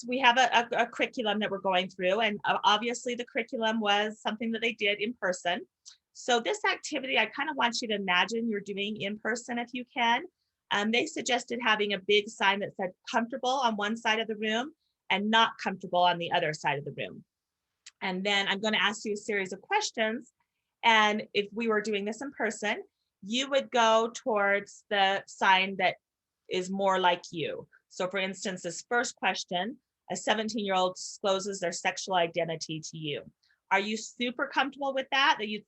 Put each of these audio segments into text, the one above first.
we have a curriculum that we're going through, and obviously the curriculum was something that they did in person. So this activity, I kind of want you to imagine you're doing in person if you can. They suggested having a big sign that said comfortable on one side of the room and not comfortable on the other side of the room. And then I'm going to ask you a series of questions. And if we were doing this in person, you would go towards the sign that is more like you. So for instance, this first question, a 17-year-old discloses their sexual identity to you. Are you super comfortable with that you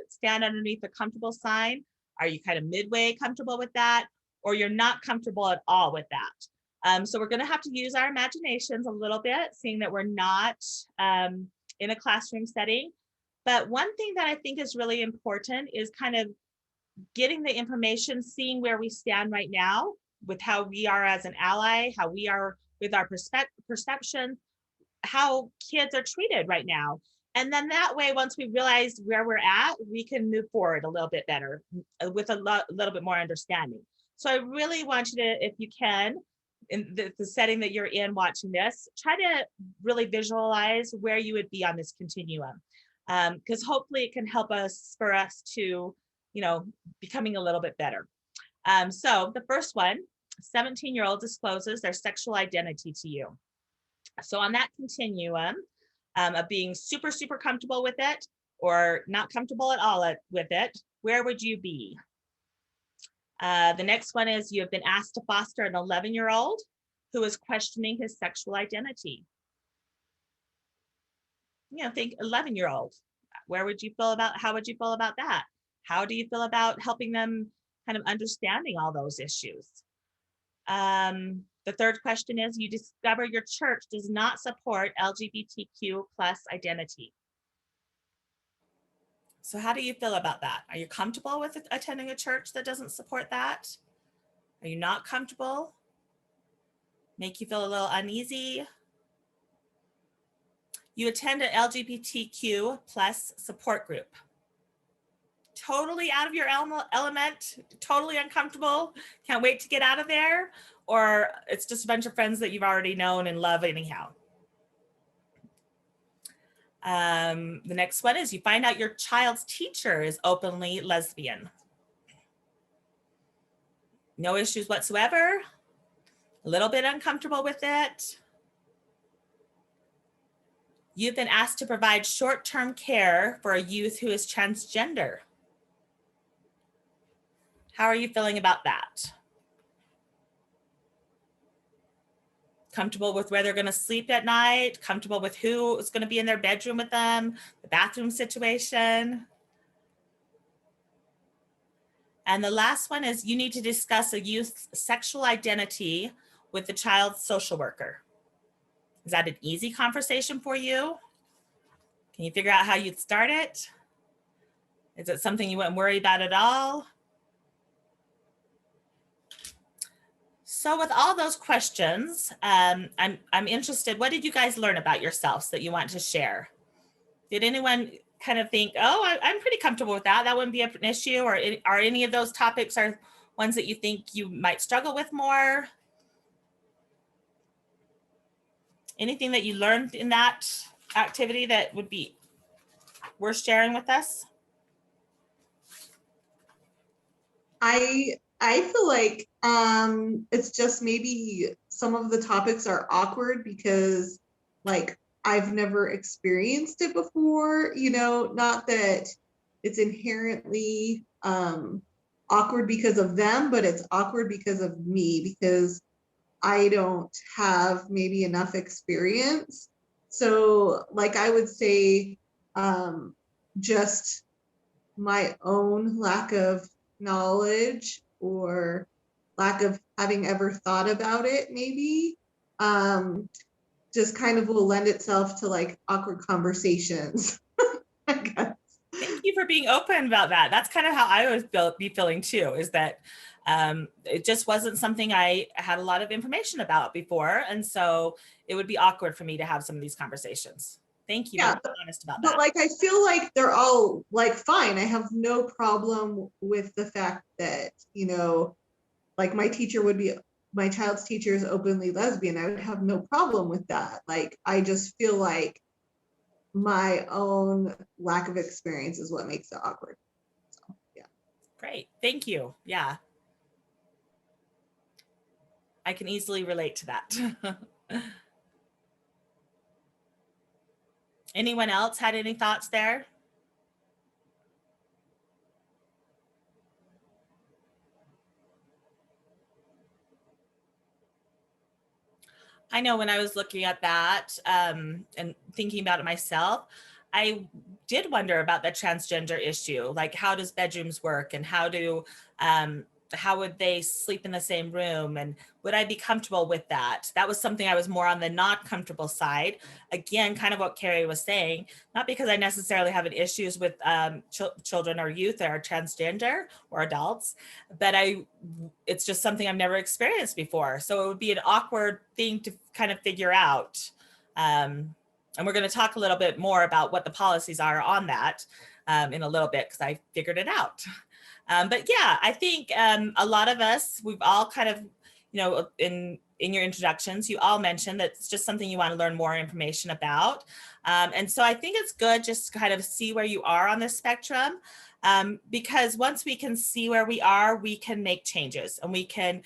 stand underneath the comfortable sign? Are you kind of midway comfortable with that? Or you're not comfortable at all with that? So we're going to have to use our imaginations a little bit, seeing that we're not in a classroom setting. But one thing that I think is really important is kind of getting the information, seeing where we stand right now with how we are as an ally, how we are with our perception, how kids are treated right now. And then that way, once we realize where we're at, we can move forward a little bit better with a little bit more understanding. So I really want you to, if you can, in the setting that you're in watching this, try to really visualize where you would be on this continuum. Because hopefully it can help us for us to, becoming a little bit better. So the first one, 17-year-old discloses their sexual identity to you. So on that continuum of being super, super comfortable with it or not comfortable at all with it, where would you be? The next one is you have been asked to foster an 11-year-old who is questioning his sexual identity. Think 11-year-old. How would you feel about that? How do you feel about helping them kind of understanding all those issues? The third question is you discover your church does not support LGBTQ+ identity. So how do you feel about that? Are you comfortable with attending a church that doesn't support that? Are you not comfortable? Make you feel a little uneasy? You attend an LGBTQ+ support group. Totally out of your element, totally uncomfortable, can't wait to get out of there, or it's just a bunch of friends that you've already known and love anyhow. The next one is you find out your child's teacher is openly lesbian. No issues whatsoever, a little bit uncomfortable with it. You've been asked to provide short-term care for a youth who is transgender. How are you feeling about that? Comfortable with where they're going to sleep at night? Comfortable with who is going to be in their bedroom with them? The bathroom situation? And the last one is you need to discuss a youth's sexual identity with the child's social worker. Is that an easy conversation for you? Can you figure out how you'd start it? Is it something you wouldn't worry about at all? So with all those questions, I'm interested, what did you guys learn about yourselves that you want to share? Did anyone kind of think, oh, I'm pretty comfortable with that. That wouldn't be an issue, or are any of those topics are ones that you think you might struggle with more? Anything that you learned in that activity that would be worth sharing with us? I feel like it's just maybe some of the topics are awkward because like I've never experienced it before, not that it's inherently awkward because of them, but it's awkward because of me, because I don't have maybe enough experience. So like I would say just my own lack of knowledge or lack of having ever thought about it maybe just kind of will lend itself to like awkward conversations. I guess. Thank you for being open about that. That's kind of how I would be feeling too, is that it just wasn't something I had a lot of information about before. And so it would be awkward for me to have some of these conversations. Thank you for being honest about that. But like, I feel like they're all like fine. I have no problem with the fact that, like my teacher would be my child's teacher is openly lesbian, I would have no problem with that. Like, I just feel like my own lack of experience is what makes it awkward. So, yeah. Great. Thank you. Yeah. I can easily relate to that. Anyone else had any thoughts there? I know when I was looking at that and thinking about it myself, I did wonder about the transgender issue. Like, how does bedrooms work, and how would they sleep in the same room, and would I be comfortable with that? That was something I was more on the not comfortable side. Again, kind of what Carrie was saying, not because I necessarily have any issues with children or youth that are transgender or adults, but it's just something I've never experienced before. So it would be an awkward thing to kind of figure out. And we're going to talk a little bit more about what the policies are on that in a little bit, because I figured it out. But yeah, I think a lot of us, we've all kind of, in your introductions, you all mentioned that it's just something you want to learn more information about. And so I think it's good just to kind of see where you are on this spectrum, because once we can see where we are, we can make changes and we can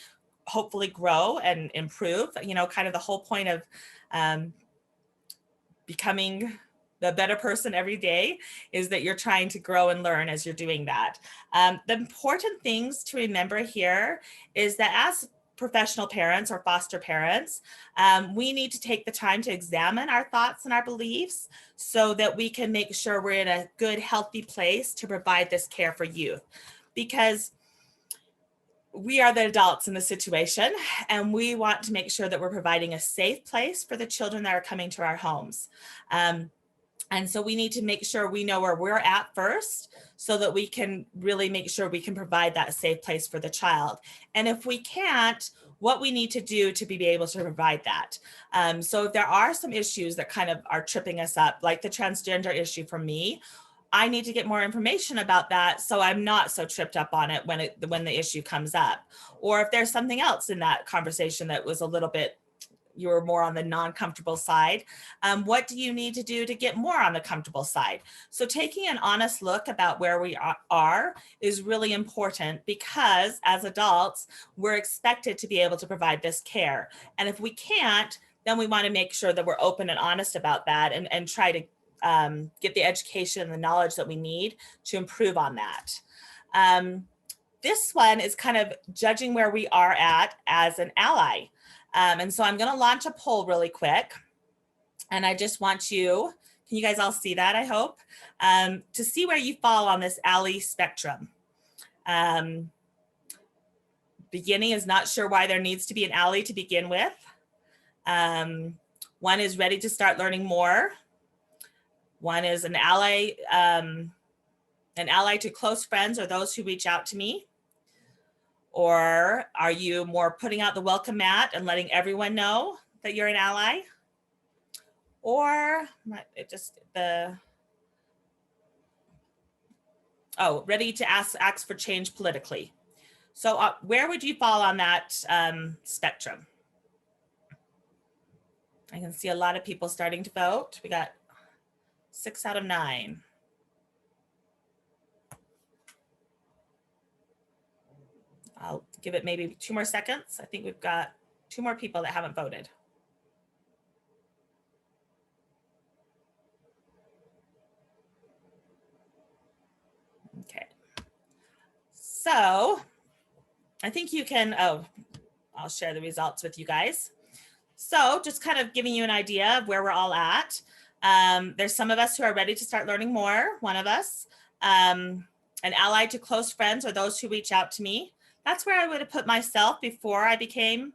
hopefully grow and improve, kind of the whole point of becoming the better person every day is that you're trying to grow and learn as you're doing that. The important things to remember here is that as professional parents or foster parents, we need to take the time to examine our thoughts and our beliefs so that we can make sure we're in a good, healthy place to provide this care for youth. Because we are the adults in the situation, and we want to make sure that we're providing a safe place for the children that are coming to our homes. And so we need to make sure we know where we're at first so that we can really make sure we can provide that safe place for the child. And if we can't, what we need to do to be able to provide that. So if there are some issues that kind of are tripping us up, like the transgender issue for me, I need to get more information about that so I'm not so tripped up on it when the issue comes up. Or if there's something else in that conversation that was a little bit, you were more on the non-comfortable side, what do you need to do to get more on the comfortable side? So taking an honest look about where we are is really important, because as adults, we're expected to be able to provide this care. And if we can't, then we want to make sure that we're open and honest about that and try to get the education and the knowledge that we need to improve on that. This one is kind of judging where we are at as an ally. And so I'm going to launch a poll really quick. And I just want you, can you guys all see that, I hope, to see where you fall on this ally spectrum. Beginning is not sure why there needs to be an ally to begin with. One is ready to start learning more. One is an ally to close friends or those who reach out to me. Or are you more putting out the welcome mat and letting everyone know that you're an ally? Or ready to ask for change politically. So where would you fall on that spectrum? I can see a lot of people starting to vote. We got 6 out of 9. I'll give it maybe 2 more seconds. I think we've got 2 more people that haven't voted. Okay. So I think you can, I'll share the results with you guys. So just kind of giving you an idea of where we're all at. There's some of us who are ready to start learning more. One of us, an ally to close friends or those who reach out to me. That's where I would have put myself before I became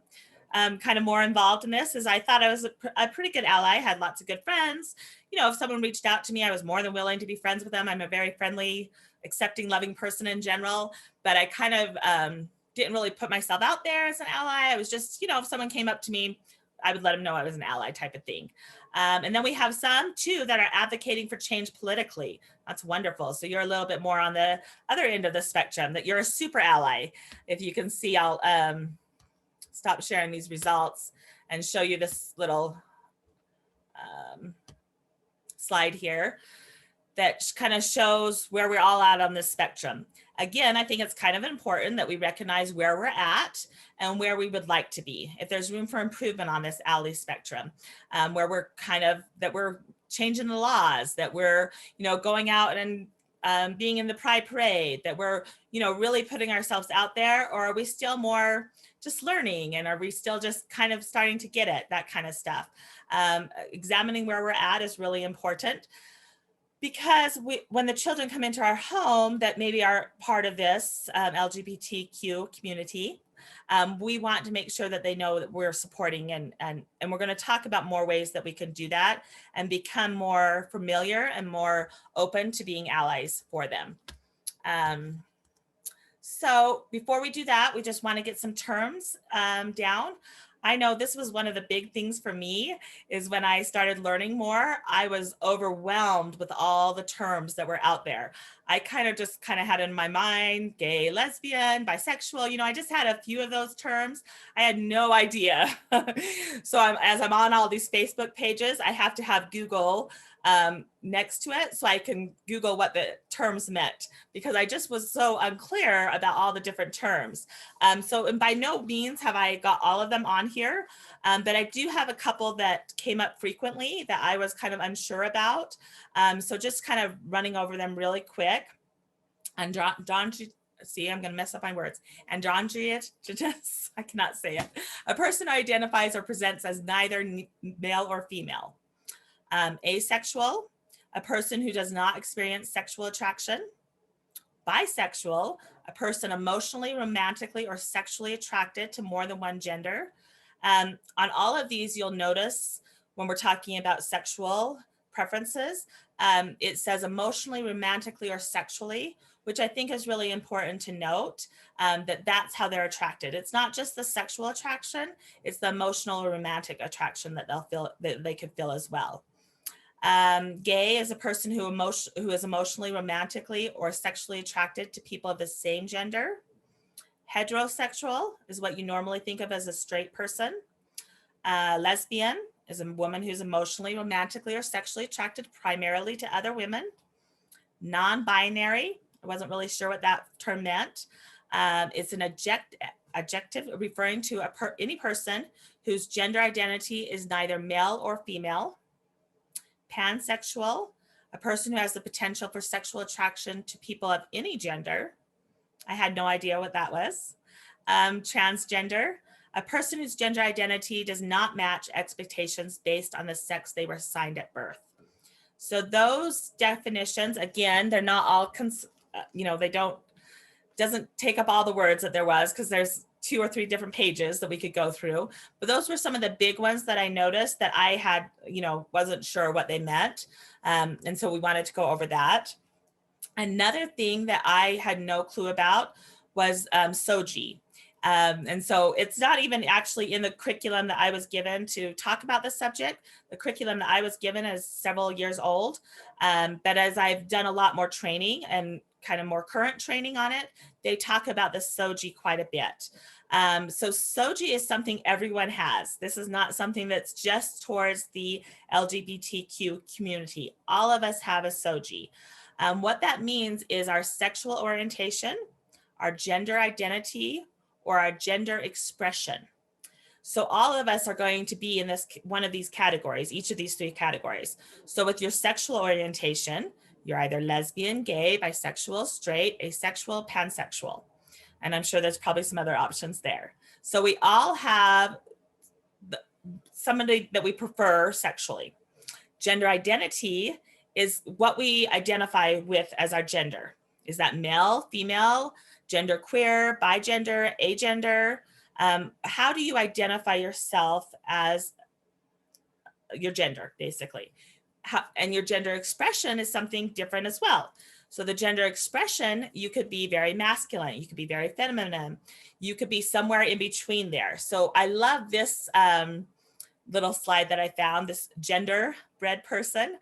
kind of more involved in this, is I thought I was a pretty good ally, had lots of good friends. If someone reached out to me, I was more than willing to be friends with them. I'm a very friendly, accepting, loving person in general, but I kind of didn't really put myself out there as an ally. I was just, if someone came up to me, I would let them know I was an ally type of thing. And then we have some too that are advocating for change politically. That's wonderful. So you're a little bit more on the other end of the spectrum, that you're a super ally. If you can see, I'll stop sharing these results and show you this little slide here that kind of shows where we're all at on this spectrum. Again, I think it's kind of important that we recognize where we're at and where we would like to be. If there's room for improvement on this ALI spectrum, where we're that we're changing the laws, that we're, going out and being in the Pride Parade, that we're, really putting ourselves out there, or are we still more just learning, and are we still just kind of starting to get it, that kind of stuff. Examining where we're at is really important, because when the children come into our home that maybe are part of this LGBTQ community, we want to make sure that they know that we're supporting, and we're going to talk about more ways that we can do that and become more familiar and more open to being allies for them. So before we do that, we just want to get some terms down. I know this was one of the big things for me, is when I started learning more, I was overwhelmed with all the terms that were out there. I kind of had in my mind, gay, lesbian, bisexual, I just had a few of those terms. I had no idea. So as I'm on all these Facebook pages, I have to have Google next to it so I can Google what the terms meant, because I just was so unclear about all the different terms. So, and by no means have I got all of them on here, but I do have a couple that came up frequently that I was kind of unsure about. So just kind of running over them really quick. See, I'm going to mess up my words. Androgynous, I cannot say it. A person who identifies or presents as neither male or female. Asexual, a person who does not experience sexual attraction. Bisexual, a person emotionally, romantically, or sexually attracted to more than one gender. On all of these, you'll notice when we're talking about sexual preferences, it says emotionally, romantically, or sexually, which I think is really important to note, that that's how they're attracted. It's not just the sexual attraction, it's the emotional or romantic attraction that they'll feel, that they could feel as well. Gay is a person who is emotionally, romantically, or sexually attracted to people of the same gender. Heterosexual is what you normally think of as a straight person. Lesbian is a woman who's emotionally, romantically, or sexually attracted primarily to other women. Non-binary, I wasn't really sure what that term meant. It's an adjective referring to any person whose gender identity is neither male or female. Pansexual, a person who has the potential for sexual attraction to people of any gender. I had no idea what that was. Transgender, a person whose gender identity does not match expectations based on the sex they were assigned at birth. So those definitions, again, they're not all, doesn't take up all the words that there was, because there's 2 or 3 different pages that we could go through. But those were some of the big ones that I noticed that I had, wasn't sure what they meant. And so we wanted to go over that. Another thing that I had no clue about was SOGI. And so it's not even actually in the curriculum that I was given to talk about the subject. The curriculum that I was given is several years old. But as I've done a lot more training and kind of more current training on it, they talk about the SOGI quite a bit. So SOGI is something everyone has. This is not something that's just towards the LGBTQ community. All of us have a SOGI. What that means is our sexual orientation, our gender identity, or our gender expression. So all of us are going to be in this one of these categories, each of these 3 categories. So with your sexual orientation, you're either lesbian, gay, bisexual, straight, asexual, pansexual. And I'm sure there's probably some other options there. So we all have somebody that we prefer sexually. Gender identity is what we identify with as our gender. Is that male, female, gender queer, bigender, agender? How do you identify yourself as your gender, basically? And your gender expression is something different as well. So the gender expression, you could be very masculine, you could be very feminine, you could be somewhere in between there. So I love this little slide that I found, this genderbread person,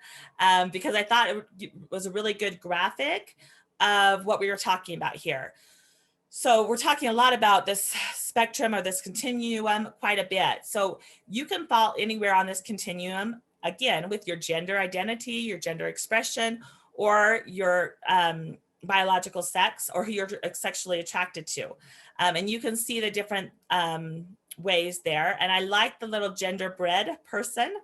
because I thought it was a really good graphic of what we were talking about here. So we're talking a lot about this spectrum or this continuum quite a bit. So you can fall anywhere on this continuum, again, with your gender identity, your gender expression, or your biological sex, or who you're sexually attracted to. And you can see the different ways there. And I like the little genderbread person.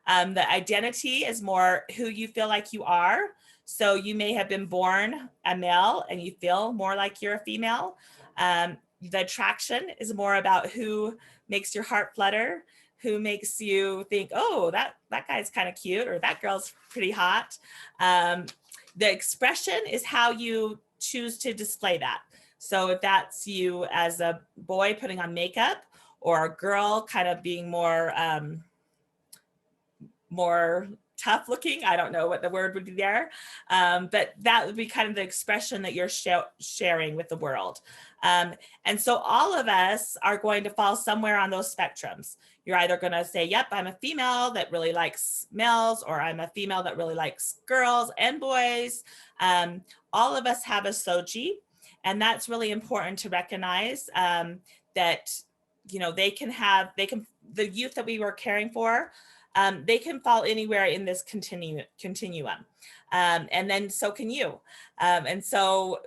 The identity is more who you feel like you are. So you may have been born a male and you feel more like you're a female. The attraction is more about who makes your heart flutter, who makes you think, oh, that guy's kind of cute, or that girl's pretty hot. The expression is how you choose to display that. So if that's you as a boy putting on makeup, or a girl kind of being more more tough looking, I don't know what the word would be there, but that would be kind of the expression that you're sharing with the world. And so all of us are going to fall somewhere on those spectrums. You're either going to say, yep, I'm a female that really likes males, or I'm a female that really likes girls and boys. All of us have a SOGI, and that's really important to recognize, that, you know, the youth that we were caring for, they can fall anywhere in this continuum. And then so can you. And so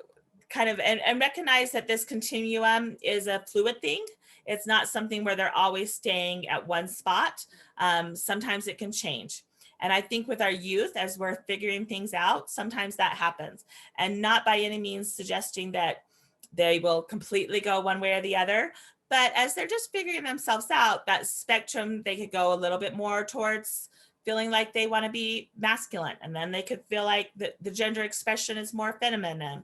kind of, and recognize that this continuum is a fluid thing. It's not something where they're always staying at one spot. Sometimes it can change. And I think with our youth, as we're figuring things out, sometimes that happens. And not by any means suggesting that they will completely go one way or the other, but as they're just figuring themselves out, that spectrum, they could go a little bit more towards feeling like they want to be masculine. And then they could feel like the gender expression is more feminine.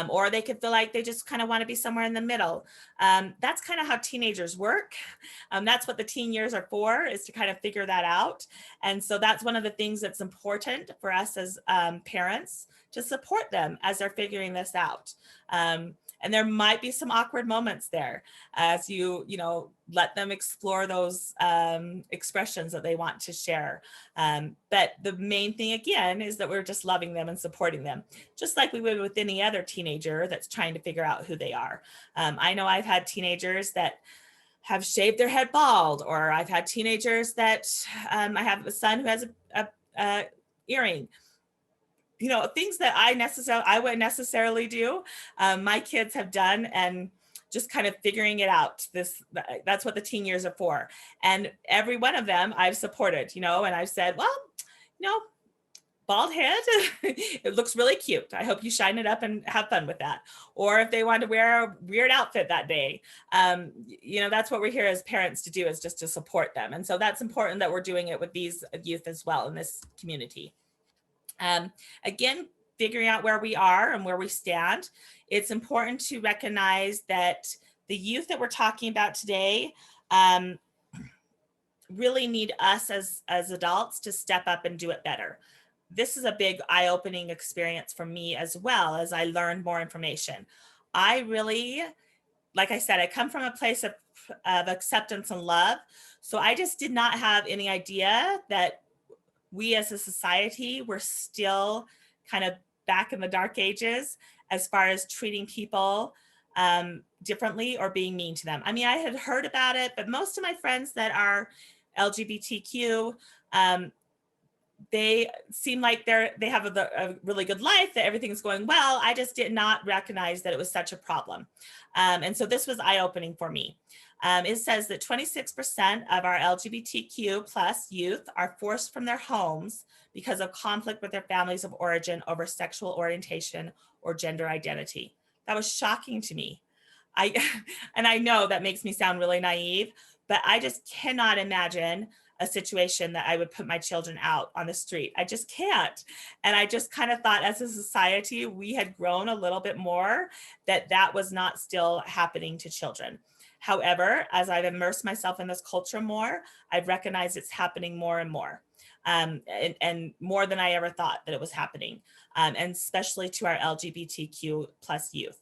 Or they could feel like they just kind of want to be somewhere in the middle. That's kind of how teenagers work. That's what the teen years are for, is to kind of figure that out. And so that's one of the things that's important for us as parents, to support them as they're figuring this out. And there might be some awkward moments there as you let them explore those expressions that they want to share. But the main thing, again, is that we're just loving them and supporting them, just like we would with any other teenager that's trying to figure out who they are. I know I've had teenagers that have shaved their head bald, or I've had teenagers that I have a son who has a earring. Things that I wouldn't necessarily do, my kids have done, and just kind of figuring it out. That's what the teen years are for. And every one of them I've supported, and I've said, well, bald head, it looks really cute. I hope you shine it up and have fun with that. Or if they want to wear a weird outfit that day, that's what we're here as parents to do, is just to support them. And so that's important that we're doing it with these youth as well in this community. Again, figuring out where we are and where we stand, it's important to recognize that the youth that we're talking about today really need us as adults to step up and do it better. This is a big eye-opening experience for me, as well, as I learned more information. I really, like I said, I come from a place of acceptance and love. So I just did not have any idea that we as a society were still kind of back in the dark ages as far as treating people differently or being mean to them. I mean, I had heard about it, but most of my friends that are LGBTQ, they seem like they have a really good life, that everything's going well. I just did not recognize that it was such a problem. And so this was eye-opening for me. It says that 26% of our LGBTQ plus youth are forced from their homes because of conflict with their families of origin over sexual orientation or gender identity. That was shocking to me. And I know that makes me sound really naive, but I just cannot imagine a situation that I would put my children out on the street. I just can't. And I just kind of thought, as a society, we had grown a little bit more, that was not still happening to children. However, as I've immersed myself in this culture more, I've recognized it's happening more and more, and more than I ever thought that it was happening, and especially to our LGBTQ plus youth,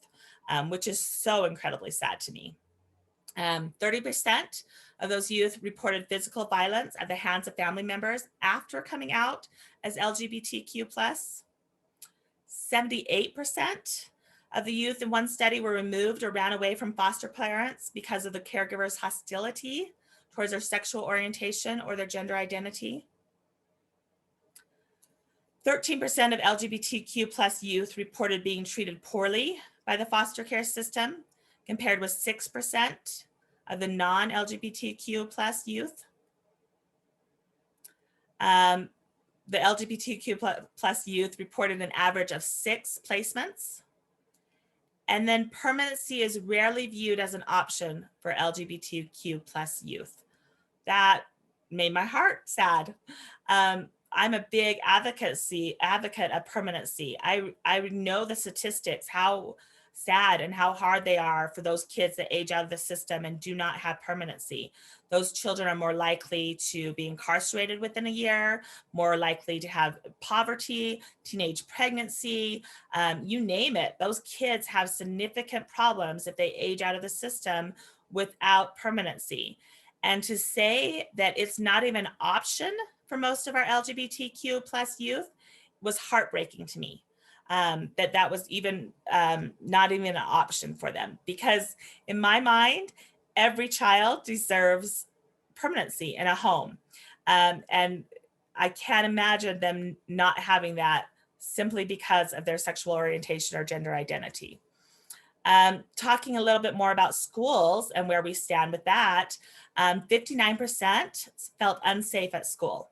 which is so incredibly sad to me. 30% of those youth reported physical violence at the hands of family members after coming out as LGBTQ plus. 78% of the youth in one study were removed or ran away from foster parents because of the caregiver's hostility towards their sexual orientation or their gender identity. 13% of LGBTQ plus youth reported being treated poorly by the foster care system, compared with 6% of the non-LGBTQ plus youth. The LGBTQ plus youth reported an average of 6 placements. And then permanency is rarely viewed as an option for LGBTQ plus youth. That made my heart sad. I'm a big advocate of permanency. I know the statistics, how sad and how hard they are for those kids that age out of the system and do not have permanency. Those children are more likely to be incarcerated within a year, more likely to have poverty, teenage pregnancy, you name it. Those kids have significant problems if they age out of the system without permanency. And to say that it's not even an option for most of our LGBTQ plus youth was heartbreaking to me. That was even not even an option for them, because in my mind, every child deserves permanency in a home. And I can't imagine them not having that simply because of their sexual orientation or gender identity. Talking a little bit more about schools and where we stand with that, 59% felt unsafe at school.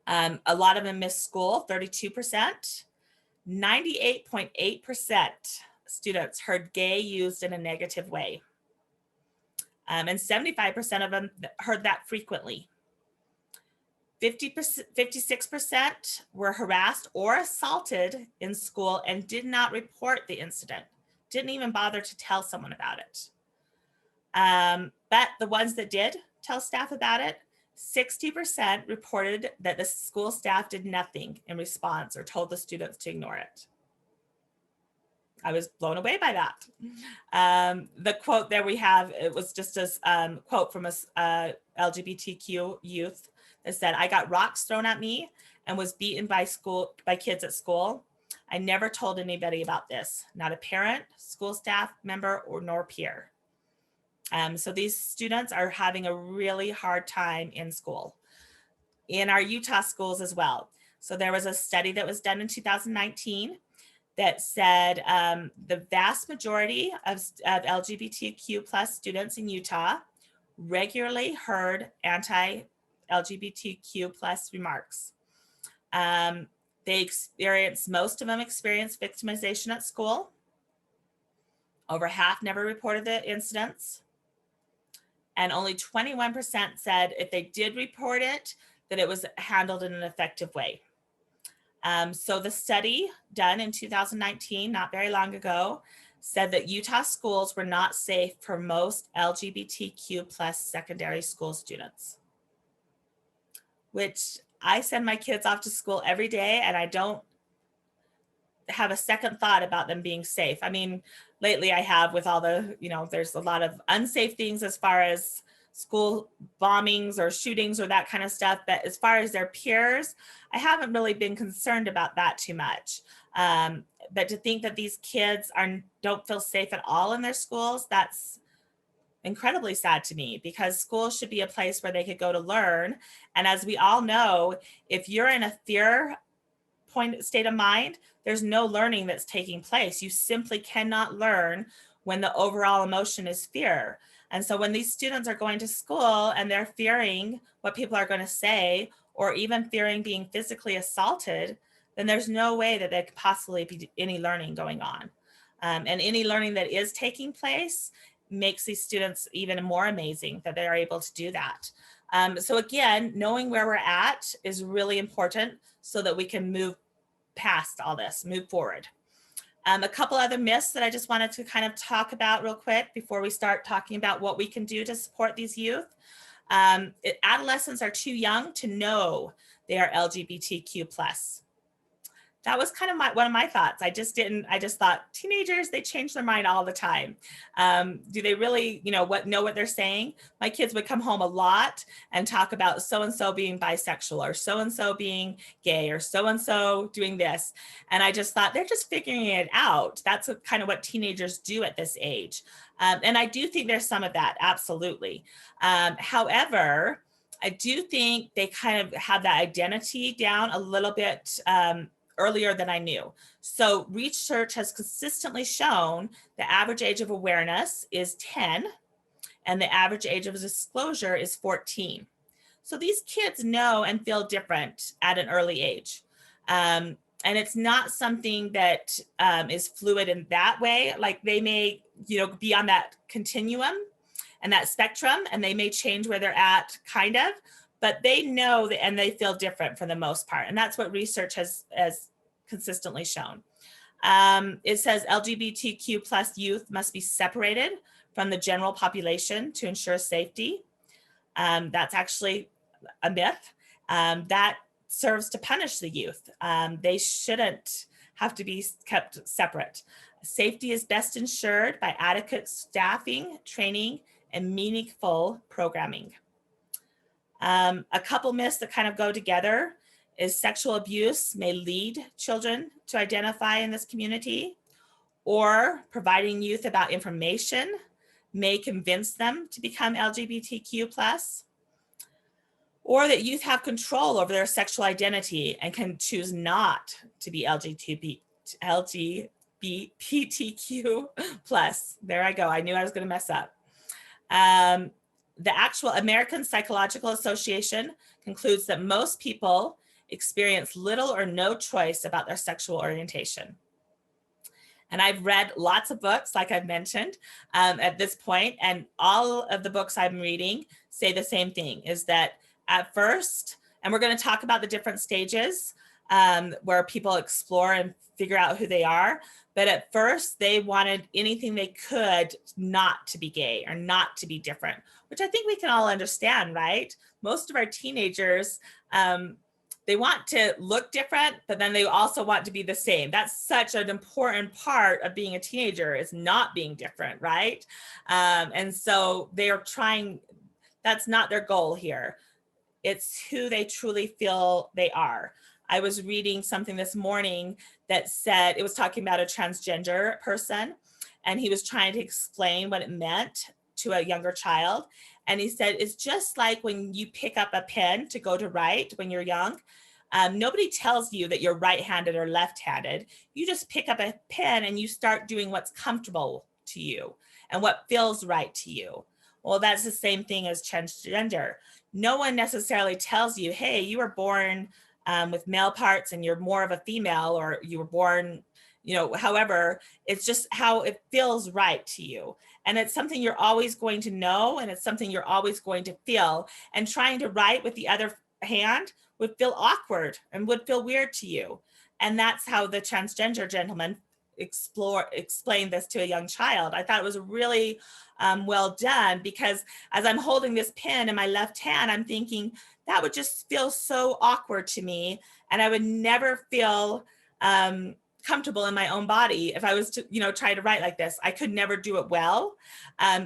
A lot of them missed school, 32%. 98.8% students heard gay used in a negative way. And 75% of them heard that frequently. 56% were harassed or assaulted in school and did not report the incident, didn't even bother to tell someone about it. But the ones that did tell staff about it, 60% reported that the school staff did nothing in response or told the students to ignore it. I was blown away by that. The quote there we have, it was just a quote from a LGBTQ youth that said, "I got rocks thrown at me and was beaten by kids at school. I never told anybody about this, not a parent, school staff member, or nor peer." So these students are having a really hard time in school, in our Utah schools as well. So there was a study that was done in 2019 that said the vast majority of LGBTQ plus students in Utah regularly heard anti-LGBTQ plus remarks. Most of them experienced victimization at school. Over half never reported the incidents. And only 21% said if they did report it, that it was handled in an effective way. So the study done in 2019, not very long ago, said that Utah schools were not safe for most LGBTQ plus secondary school students, which I send my kids off to school every day and I don't have a second thought about them being safe. I mean, lately I have with all the, there's a lot of unsafe things as far as school bombings or shootings or that kind of stuff. But as far as their peers, I haven't really been concerned about that too much. But to think that these kids don't feel safe at all in their schools, that's incredibly sad to me, because school should be a place where they could go to learn. And as we all know, if you're in a fear state of mind, there's no learning that's taking place. You simply cannot learn when the overall emotion is fear. And so when these students are going to school and they're fearing what people are going to say, or even fearing being physically assaulted, then there's no way that there could possibly be any learning going on. And any learning that is taking place makes these students even more amazing that they're able to do that. So again, knowing where we're at is really important so that we can move past all this, move forward. A couple other myths that I just wanted to kind of talk about real quick before we start talking about what we can do to support these youth. Adolescents are too young to know they are LGBTQ+. That was kind of one of my thoughts. I just thought teenagers, they change their mind all the time. Do they really, know what they're saying? My kids would come home a lot and talk about so-and-so being bisexual or so-and-so being gay or so-and-so doing this. And I just thought they're just figuring it out. That's kind of what teenagers do at this age. And I do think there's some of that, absolutely. However, I do think they kind of have that identity down a little bit earlier than I knew. So research has consistently shown the average age of awareness is 10 and the average age of disclosure is 14. So these kids know and feel different at an early age. And it's not something that is fluid in that way. Like they may, be on that continuum and that spectrum, and they may change where they're at, kind of, but they know that, and they feel different for the most part. And that's what research has consistently shown. It says LGBTQ plus youth must be separated from the general population to ensure safety. That's actually a myth. That serves to punish the youth. They shouldn't have to be kept separate. Safety is best ensured by adequate staffing, training, and meaningful programming. A couple myths that kind of go together is sexual abuse may lead children to identify in this community, or providing youth about information may convince them to become LGBTQ plus, or that youth have control over their sexual identity and can choose not to be LGBTQ plus. There I go. I knew I was going to mess up. The actual American Psychological Association concludes that most people experience little or no choice about their sexual orientation. And I've read lots of books, like I've mentioned, at this point, and all of the books I'm reading say the same thing, is that at first, and we're going to talk about the different stages where people explore and figure out who they are, but at first they wanted anything they could not to be gay or not to be different, which I think we can all understand, right? Most of our teenagers, they want to look different, but then they also want to be the same. That's such an important part of being a teenager, is not being different, right? And so they are trying, that's not their goal here. It's who they truly feel they are. I was reading something this morning that said, it was talking about a transgender person, and he was trying to explain what it meant to a younger child. And he said, it's just like when you pick up a pen to go to write when you're young. Nobody tells you that you're right-handed or left-handed. You just pick up a pen and you start doing what's comfortable to you and what feels right to you. Well, that's the same thing as transgender. No one necessarily tells you, hey, you were born with male parts and you're more of a female, or you were born, however, it's just how it feels right to you. And it's something you're always going to know, and it's something you're always going to feel. And trying to write with the other hand would feel awkward and would feel weird to you. And that's how the transgender gentleman explained this to a young child. I thought it was really well done, because as I'm holding this pen in my left hand, I'm thinking that would just feel so awkward to me, and I would never feel comfortable in my own body if I was to, try to write like this. I could never do it well.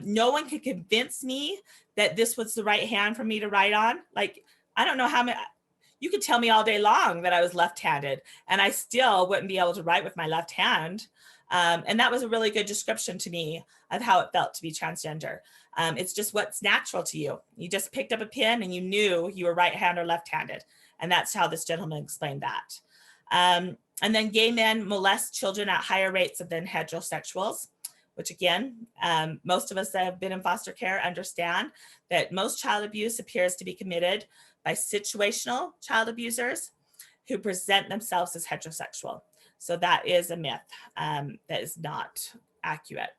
No one could convince me that this was the right hand for me to write on. Like, I don't know how many. You could tell me all day long that I was left-handed, and I still wouldn't be able to write with my left hand. And that was a really good description to me of how it felt to be transgender. It's just what's natural to you. You just picked up a pen and you knew you were right-handed or left-handed. And that's how this gentleman explained that. And then gay men molest children at higher rates than heterosexuals, which again, most of us that have been in foster care understand that most child abuse appears to be committed by situational child abusers who present themselves as heterosexual. So that is a myth that is not accurate.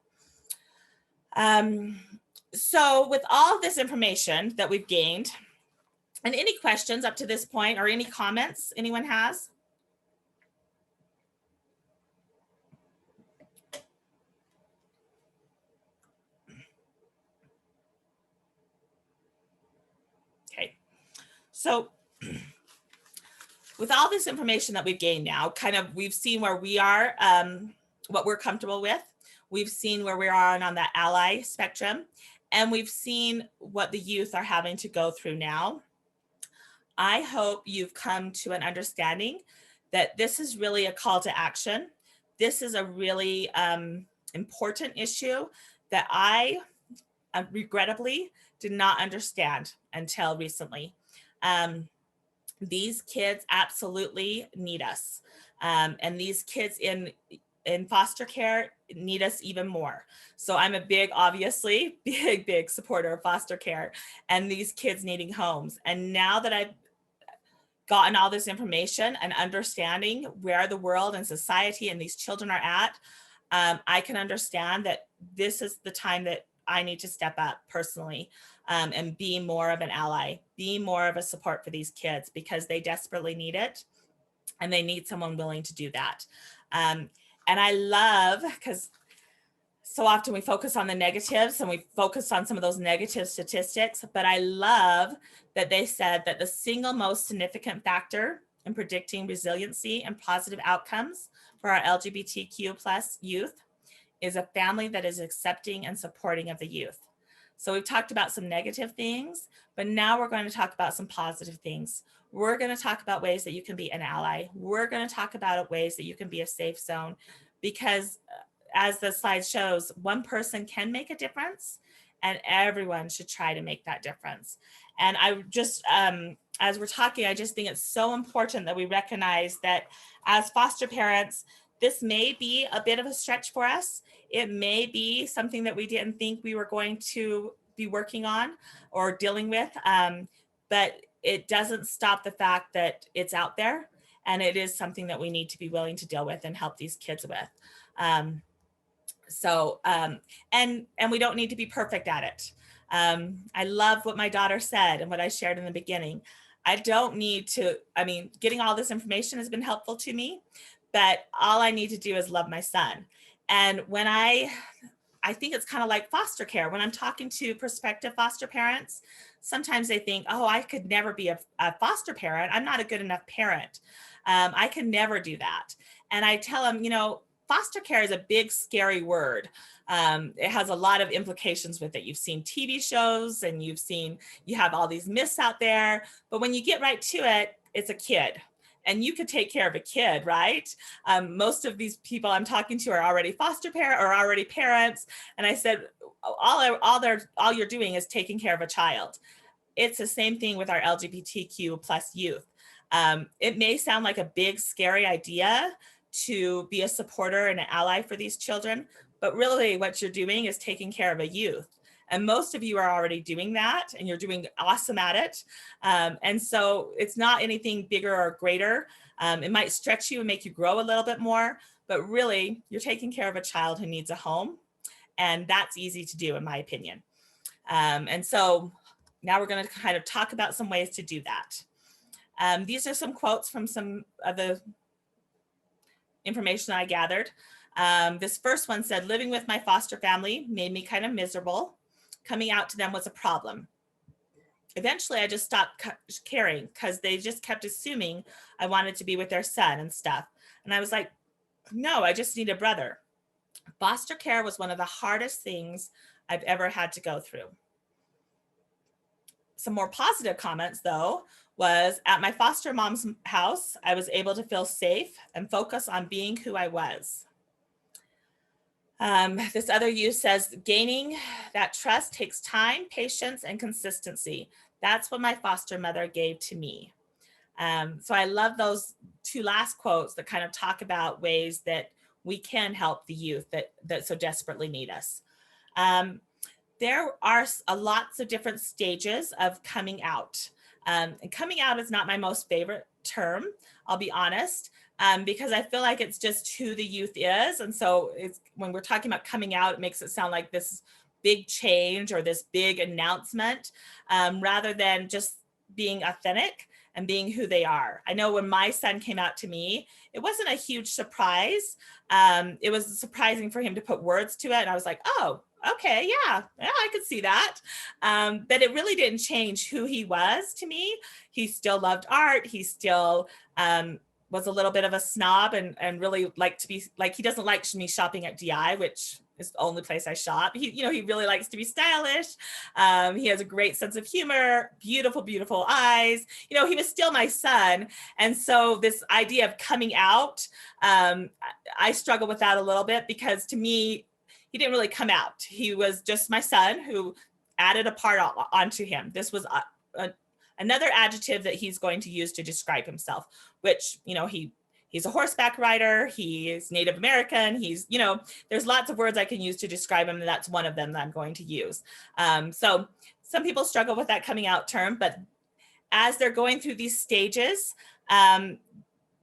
So with all this information that we've gained, and any questions up to this point or any comments anyone has? Okay, so with all this information that we've gained now, kind of we've seen where we are, what we're comfortable with. We've seen where we are on that ally spectrum, and we've seen what the youth are having to go through now. I hope you've come to an understanding that this is really a call to action. This is a really important issue that I regrettably did not understand until recently. These kids absolutely need us. And these kids in foster care need us even more. So I'm a big, obviously, big supporter of foster care and these kids needing homes. And now that I've gotten all this information and understanding where the world and society and these children are at, I can understand that this is the time that I need to step up personally, and be more of an ally, be more of a support for these kids because they desperately need it and they need someone willing to do that. And I love, because so often we focus on the negatives and we focus on some of those negative statistics, but I love that they said that the single most significant factor in predicting resiliency and positive outcomes for our LGBTQ plus youth is a family that is accepting and supporting of the youth. So we've talked about some negative things, but now we're going to talk about some positive things. We're going to talk about ways that you can be an ally. We're going to talk about ways that you can be a safe zone, because as the slide shows, one person can make a difference and everyone should try to make that difference. And I just, as we're talking, I just think it's so important that we recognize that as foster parents, this may be a bit of a stretch for us. It may be something that we didn't think we were going to be working on or dealing with, but it doesn't stop the fact that it's out there and it is something that we need to be willing to deal with and help these kids with. And we don't need to be perfect at it. I love what my daughter said and what I shared in the beginning. I don't need to, getting all this information has been helpful to me, but all I need to do is love my son. And when I think it's kind of like foster care. When I'm talking to prospective foster parents, sometimes they think, oh, I could never be a foster parent. I'm not a good enough parent. I can never do that. And I tell them, foster care is a big, scary word. It has a lot of implications with it. You've seen TV shows and you have all these myths out there, but when you get right to it, it's a kid. And you could take care of a kid, right? Most of these people I'm talking to are already foster parent or already parents. And I said, all you're doing is taking care of a child. It's the same thing with our LGBTQ plus youth. It may sound like a big, scary idea to be a supporter and an ally for these children, but really what you're doing is taking care of a youth. And most of you are already doing that and you're doing awesome at it. And so it's not anything bigger or greater. It might stretch you and make you grow a little bit more, but really you're taking care of a child who needs a home. And that's easy to do in my opinion. And so now we're going to kind of talk about some ways to do that. These are some quotes from some of the information I gathered. This first one said, living with my foster family made me kind of miserable. Coming out to them was a problem. Eventually, I just stopped caring because they just kept assuming I wanted to be with their son and stuff. And I was like, no, I just need a brother. Foster care was one of the hardest things I've ever had to go through. Some more positive comments, though, was at my foster mom's house, I was able to feel safe and focus on being who I was. This other youth says, gaining that trust takes time, patience, and consistency. That's what my foster mother gave to me. So I love those two last quotes that kind of talk about ways that we can help the youth that so desperately need us. There are lots of different stages of coming out. And coming out is not my most favorite term, I'll be honest, because I feel like it's just who the youth is. And so when we're talking about coming out, it makes it sound like this big change or this big announcement, rather than just being authentic and being who they are. I know when my son came out to me, it wasn't a huge surprise. It was surprising for him to put words to it. And I was like, oh, okay, yeah, I could see that. But it really didn't change who he was to me. He still loved art. He still was a little bit of a snob and really liked to be like, he doesn't like me shopping at DI, which is the only place I shop. He really likes to be stylish. He has a great sense of humor, beautiful, beautiful eyes. He was still my son. And so this idea of coming out, I struggle with that a little bit, because to me, he didn't really come out. He was just my son who added a part onto him. This was another adjective that he's going to use to describe himself, which, he's a horseback rider. He is Native American. He's, there's lots of words I can use to describe him, and that's one of them that I'm going to use. So some people struggle with that coming out term, but as they're going through these stages,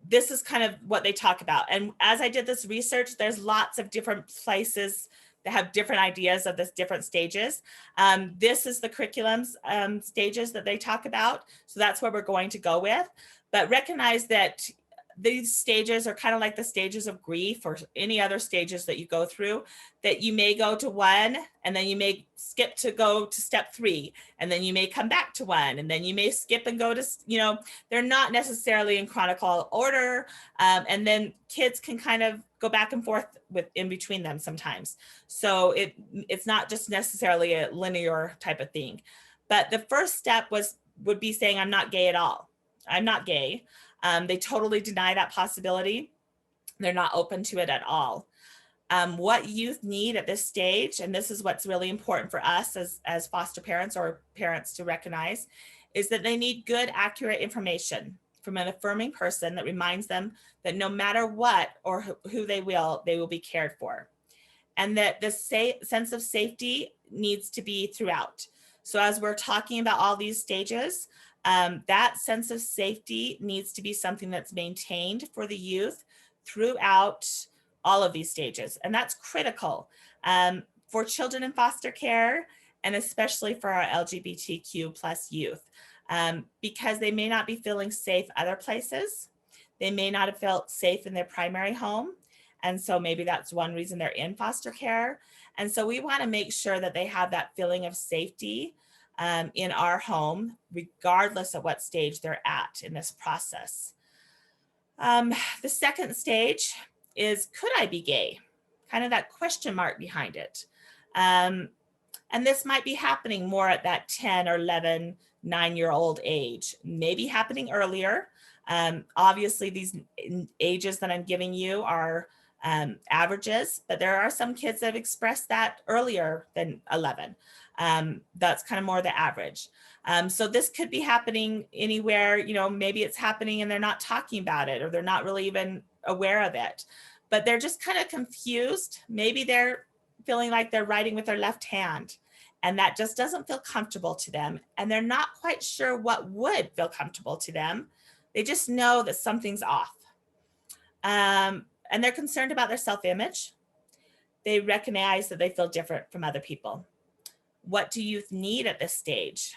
this is kind of what they talk about. And as I did this research, there's lots of different places that have different ideas of this different stages. This is the curriculum's stages that they talk about. So that's where we're going to go with. But recognize that these stages are kind of like the stages of grief or any other stages that you go through, that you may go to one and then you may skip to go to step 3, and then you may come back to 1, and then you may skip and go to, they're not necessarily in chronological order. And then kids can kind of go back and forth in between them sometimes. So it's not just necessarily a linear type of thing. But the first step would be saying, I'm not gay at all. I'm not gay. They totally deny that possibility. They're not open to it at all. What youth need at this stage, and this is what's really important for us as foster parents or parents to recognize, is that they need good, accurate information from an affirming person that reminds them that no matter what or who they will be cared for. And that the sense of safety needs to be throughout. So as we're talking about all these stages, that sense of safety needs to be something that's maintained for the youth throughout all of these stages. And that's critical for children in foster care, and especially for our LGBTQ plus youth, because they may not be feeling safe other places. They may not have felt safe in their primary home. And so maybe that's one reason they're in foster care. And so we want to make sure that they have that feeling of safety in our home, regardless of what stage they're at in this process. The second stage is, could I be gay? Kind of that question mark behind it. And this might be happening more at that 10 or 11, 9-year-old age, maybe happening earlier. Obviously, these ages that I'm giving you are averages, but there are some kids that have expressed that earlier than 11. That's kind of more the average. So this could be happening anywhere, maybe it's happening and they're not talking about it, or they're not really even aware of it, but they're just kind of confused. Maybe they're feeling like they're writing with their left hand, and that just doesn't feel comfortable to them. And they're not quite sure what would feel comfortable to them. They just know that something's off. And they're concerned about their self-image. They recognize that they feel different from other people. What do youth need at this stage?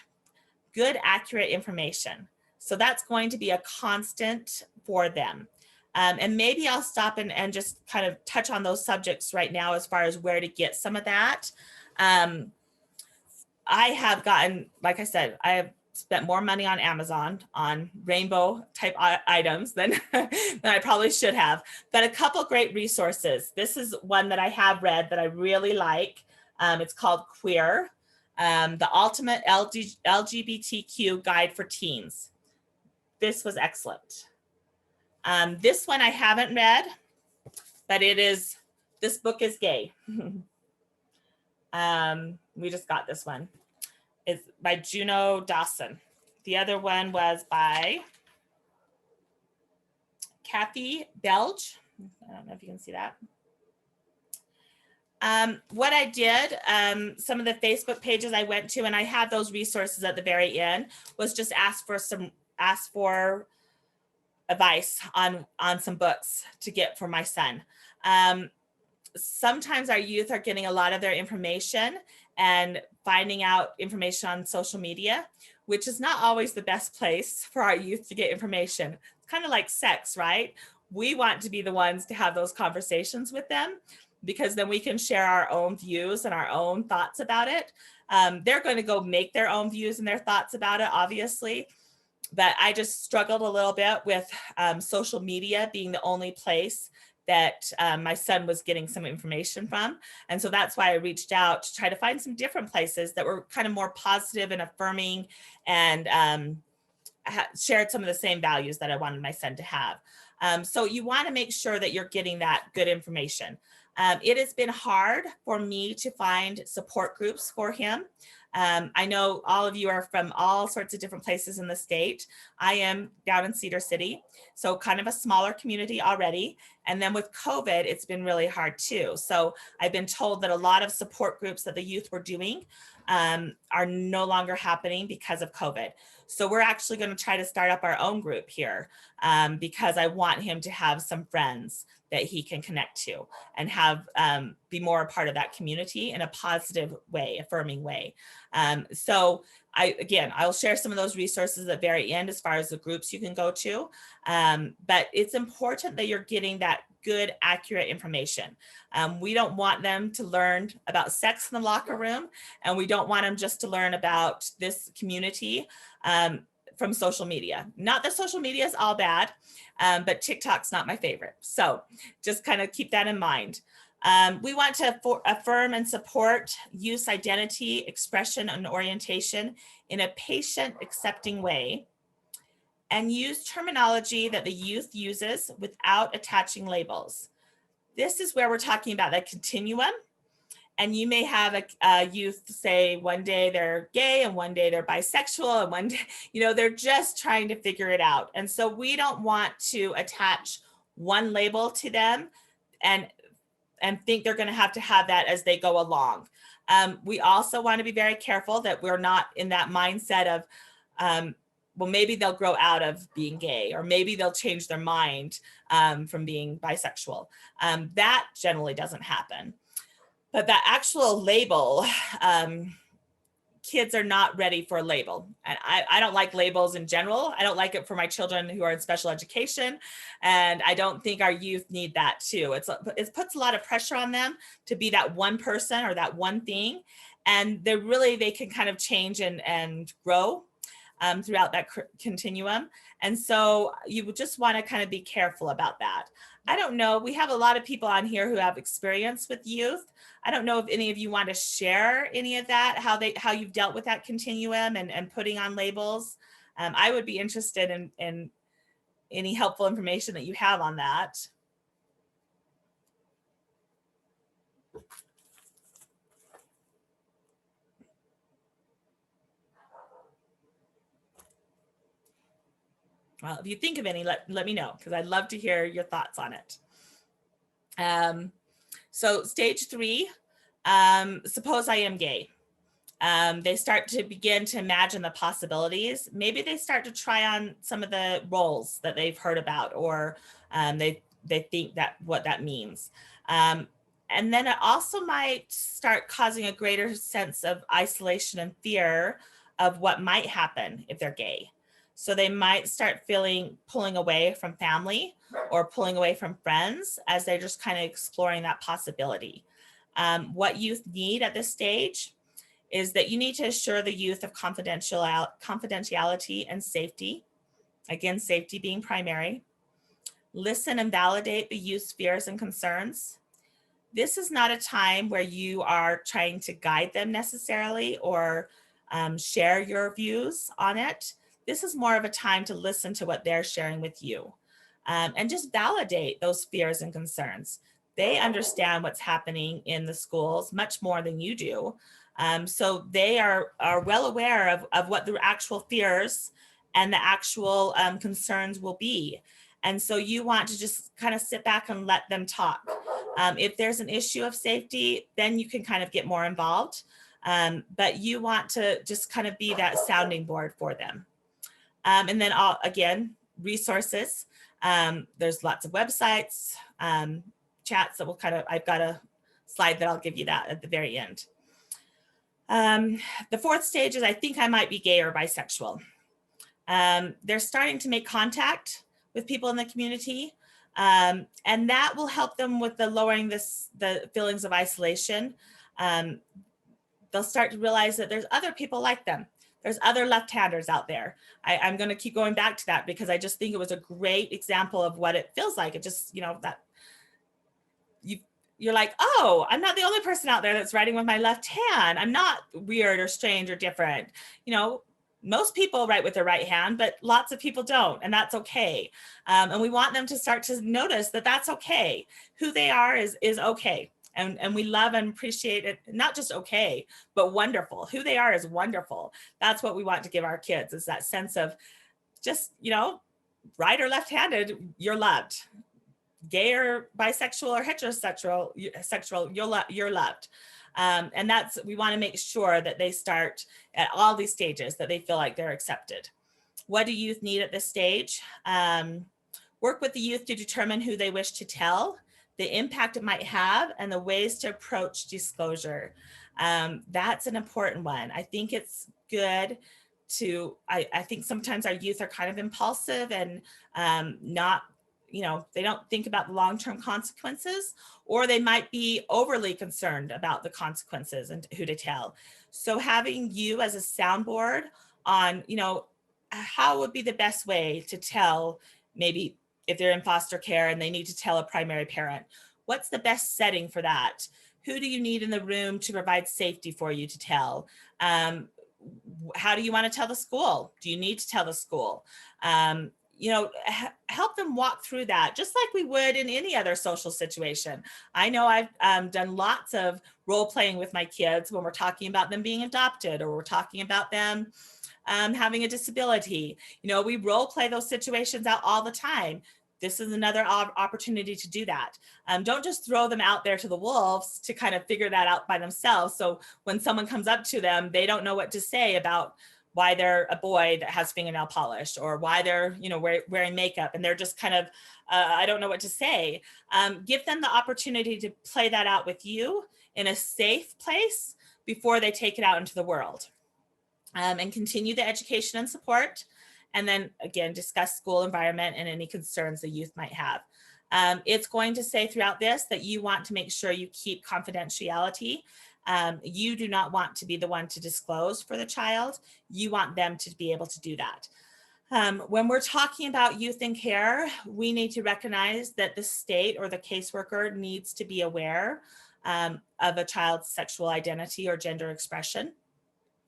Good, accurate information. So that's going to be a constant for them. And maybe I'll stop and just kind of touch on those subjects right now as far as where to get some of that. I have gotten, like I said, I have spent more money on Amazon on rainbow type items than I probably should have, but a couple great resources. This is one that I have read that I really like. It's called Queer, the Ultimate LGBTQ Guide for Teens. This was excellent. This one I haven't read, but this book is gay. We just got this one. It's by Juno Dawson. The other one was by Kathy Belge. I don't know if you can see that. What I did, some of the Facebook pages I went to, and I had those resources at the very end, was just ask for advice on some books to get for my son. Sometimes our youth are getting a lot of their information and finding out information on social media. which is not always the best place for our youth to get information. It's kind of like sex, right? We want to be the ones to have those conversations with them, because then we can share our own views and our own thoughts about it. They're going to go make their own views and their thoughts about it, obviously. But I just struggled a little bit with social media being the only place that my son was getting some information from. And so that's why I reached out to try to find some different places that were kind of more positive and affirming, and shared some of the same values that I wanted my son to have. So you want to make sure that you're getting that good information. It has been hard for me to find support groups for him. I know all of you are from all sorts of different places in the state. I am down in Cedar City, so kind of a smaller community already. And then with COVID, it's been really hard too. So I've been told that a lot of support groups that the youth were doing are no longer happening because of COVID. So we're actually going to try to start up our own group here, because I want him to have some friends that he can connect to and have be more a part of that community in a positive way, affirming way. So I'll share some of those resources at the very end as far as the groups you can go to. But it's important that you're getting that good, accurate information. We don't want them to learn about sex in the locker room, and we don't want them just to learn about this community from social media. Not that social media is all bad, but TikTok's not my favorite. So just kind of keep that in mind. We want to affirm and support youth identity, expression, and orientation in a patient, accepting way, and use terminology that the youth uses without attaching labels. This is where we're talking about that continuum. And you may have a youth say one day they're gay and one day they're bisexual, and one day, they're just trying to figure it out. And so we don't want to attach one label to them and think they're going to have that as they go along. We also want to be very careful that we're not in that mindset of, well, maybe they'll grow out of being gay, or maybe they'll change their mind from being bisexual. That generally doesn't happen. But that actual label, kids are not ready for a label. And I don't like labels in general. I don't like it for my children who are in special education. And I don't think our youth need that too. It puts a lot of pressure on them to be that one person or that one thing. And they can kind of change and grow throughout that continuum. And so you just want to kind of be careful about that. I don't know. We have a lot of people on here who have experience with youth. I don't know if any of you want to share any of that, how you've dealt with that continuum and putting on labels. I would be interested in any helpful information that you have on that. Well, if you think of any, let me know, because I'd love to hear your thoughts on it. So stage 3, suppose I am gay. They start to begin to imagine the possibilities. Maybe they start to try on some of the roles that they've heard about, or they think that what that means. And then it also might start causing a greater sense of isolation and fear of what might happen if they're gay. So they might start pulling away from family or pulling away from friends as they're just kind of exploring that possibility. What youth need at this stage is that you need to assure the youth of confidentiality and safety. Again, safety being primary. Listen and validate the youth's fears and concerns. This is not a time where you are trying to guide them necessarily or share your views on it. This is more of a time to listen to what they're sharing with you, and just validate those fears and concerns. They understand what's happening in the schools much more than you do. So they are well aware of what the actual fears and the actual concerns will be. And so you want to just kind of sit back and let them talk. If there's an issue of safety, then you can kind of get more involved. But you want to just kind of be that sounding board for them. And then again, resources. There's lots of websites, chats that I've got a slide that I'll give you that at the very end. The fourth stage is, I think I might be gay or bisexual. They're starting to make contact with people in the community. And that will help them with the lowering the feelings of isolation. Um, they'll start to realize that there's other people like them. There's other left-handers out there. I'm going to keep going back to that because I just think it was a great example of what it feels like. It just, that you're like, oh, I'm not the only person out there that's writing with my left hand. I'm not weird or strange or different. Most people write with their right hand, but lots of people don't, and that's okay. And we want them to start to notice that that's okay. Who they are is okay. And we love and appreciate it, not just okay, but wonderful. Who they are is wonderful. That's what we want to give our kids, is that sense of just, right or left-handed, you're loved. Gay or bisexual or heterosexual, you're loved. And we want to make sure that they start at all these stages, that they feel like they're accepted. What do youth need at this stage? Work with the youth to determine who they wish to tell, the impact it might have, and the ways to approach disclosure. That's an important one. I think it's good I think sometimes our youth are kind of impulsive and not, they don't think about the long-term consequences, or they might be overly concerned about the consequences and who to tell. So having you as a soundboard on, how would be the best way to tell, maybe if they're in foster care and they need to tell a primary parent, what's the best setting for that? Who do you need in the room to provide safety for you to tell? How do you want to tell the school? Do you need to tell the school? Help them walk through that, just like we would in any other social situation. I know I've done lots of role playing with my kids when we're talking about them being adopted, or we're talking about them having a disability. We role play those situations out all the time. This is another opportunity to do that. Don't just throw them out there to the wolves to kind of figure that out by themselves. So when someone comes up to them, they don't know what to say about why they're a boy that has fingernail polish, or why they're, wearing makeup, and they're just kind of, I don't know what to say. Give them the opportunity to play that out with you in a safe place before they take it out into the world. And continue the education and support. And then again, discuss school environment and any concerns the youth might have. It's going to say throughout this that you want to make sure you keep confidentiality. You do not want to be the one to disclose for the child. You want them to be able to do that. When we're talking about youth in care, we need to recognize that the state or the caseworker needs to be aware of a child's sexual identity or gender expression.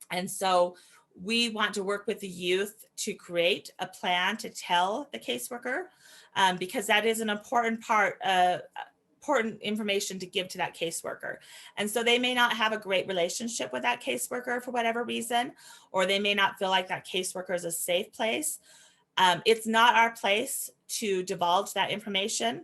And so we want to work with the youth to create a plan to tell the caseworker, because that is an important part, important information to give to that caseworker. And so they may not have a great relationship with that caseworker for whatever reason, or they may not feel like that caseworker is a safe place. It's not our place to divulge that information.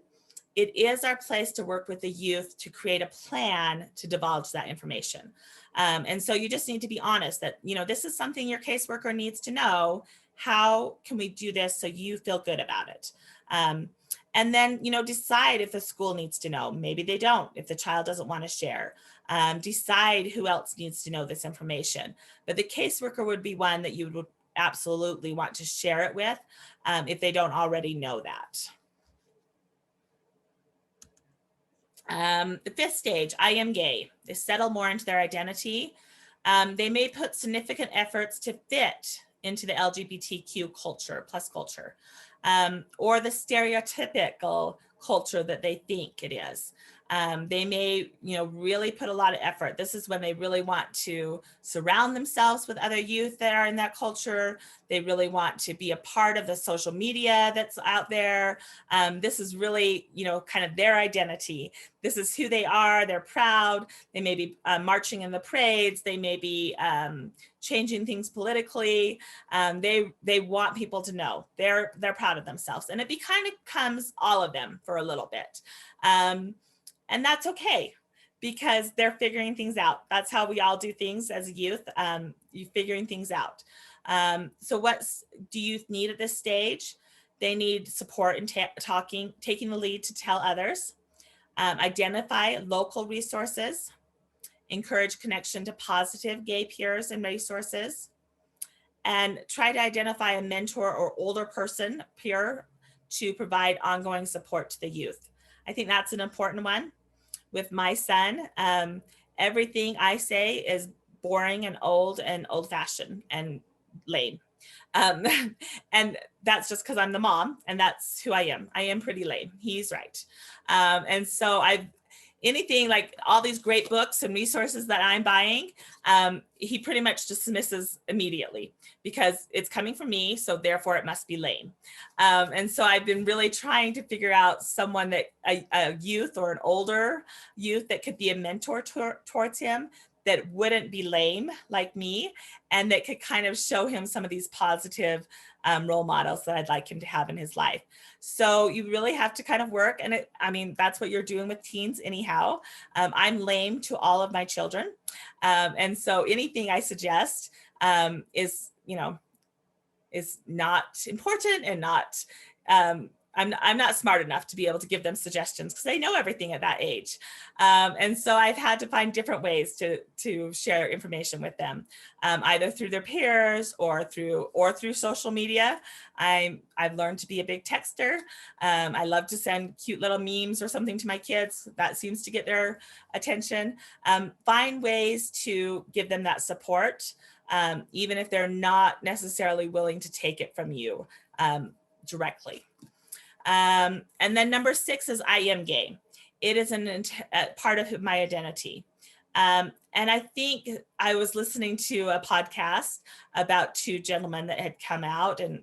It is our place to work with the youth to create a plan to divulge that information. And so you just need to be honest that, this is something your caseworker needs to know. How can we do this so you feel good about it? And then, decide if the school needs to know. Maybe they don't, if the child doesn't want to share. Decide who else needs to know this information. But the caseworker would be one that you would absolutely want to share it with if they don't already know that. The fifth stage, I am gay. They settle more into their identity. They may put significant efforts to fit into the LGBTQ culture, plus culture, or the stereotypical culture that they think it is. They may, really put a lot of effort. This is when they really want to surround themselves with other youth that are in that culture. They really want to be a part of the social media that's out there. This is really, kind of their identity. This is who they are. They're proud. They may be marching in the parades. They may be changing things politically. They want people to know they're proud of themselves, and it kind of becomes all of them for a little bit. And that's okay, because they're figuring things out. That's how we all do things as a youth, you figuring things out. So what do youth need at this stage? They need support in taking the lead to tell others, identify local resources, encourage connection to positive gay peers and resources, and try to identify a mentor or older person, peer, to provide ongoing support to the youth. I think that's an important one. With my son, everything I say is boring and old fashioned and lame. Um, and that's just because I'm the mom and that's who I am. I am pretty lame. He's right. And so anything like all these great books and resources that I'm buying, he pretty much dismisses immediately because it's coming from me. So therefore it must be lame. And so I've been really trying to figure out someone that a youth or an older youth that could be a mentor towards him, that wouldn't be lame like me, and that could kind of show him some of these positive role models that I'd like him to have in his life. So you really have to kind of work. And that's what you're doing with teens anyhow. I'm lame to all of my children. And so anything I suggest is not important and not, I'm not smart enough to be able to give them suggestions because they know everything at that age. And so I've had to find different ways to share information with them, either through their peers or through social media. I've learned to be a big texter. I love to send cute little memes or something to my kids. That seems to get their attention. Find ways to give them that support, even if they're not necessarily willing to take it from you directly. And then number 6 is I am gay. It is a part of my identity. And I think I was listening to a podcast about 2 gentlemen that had come out and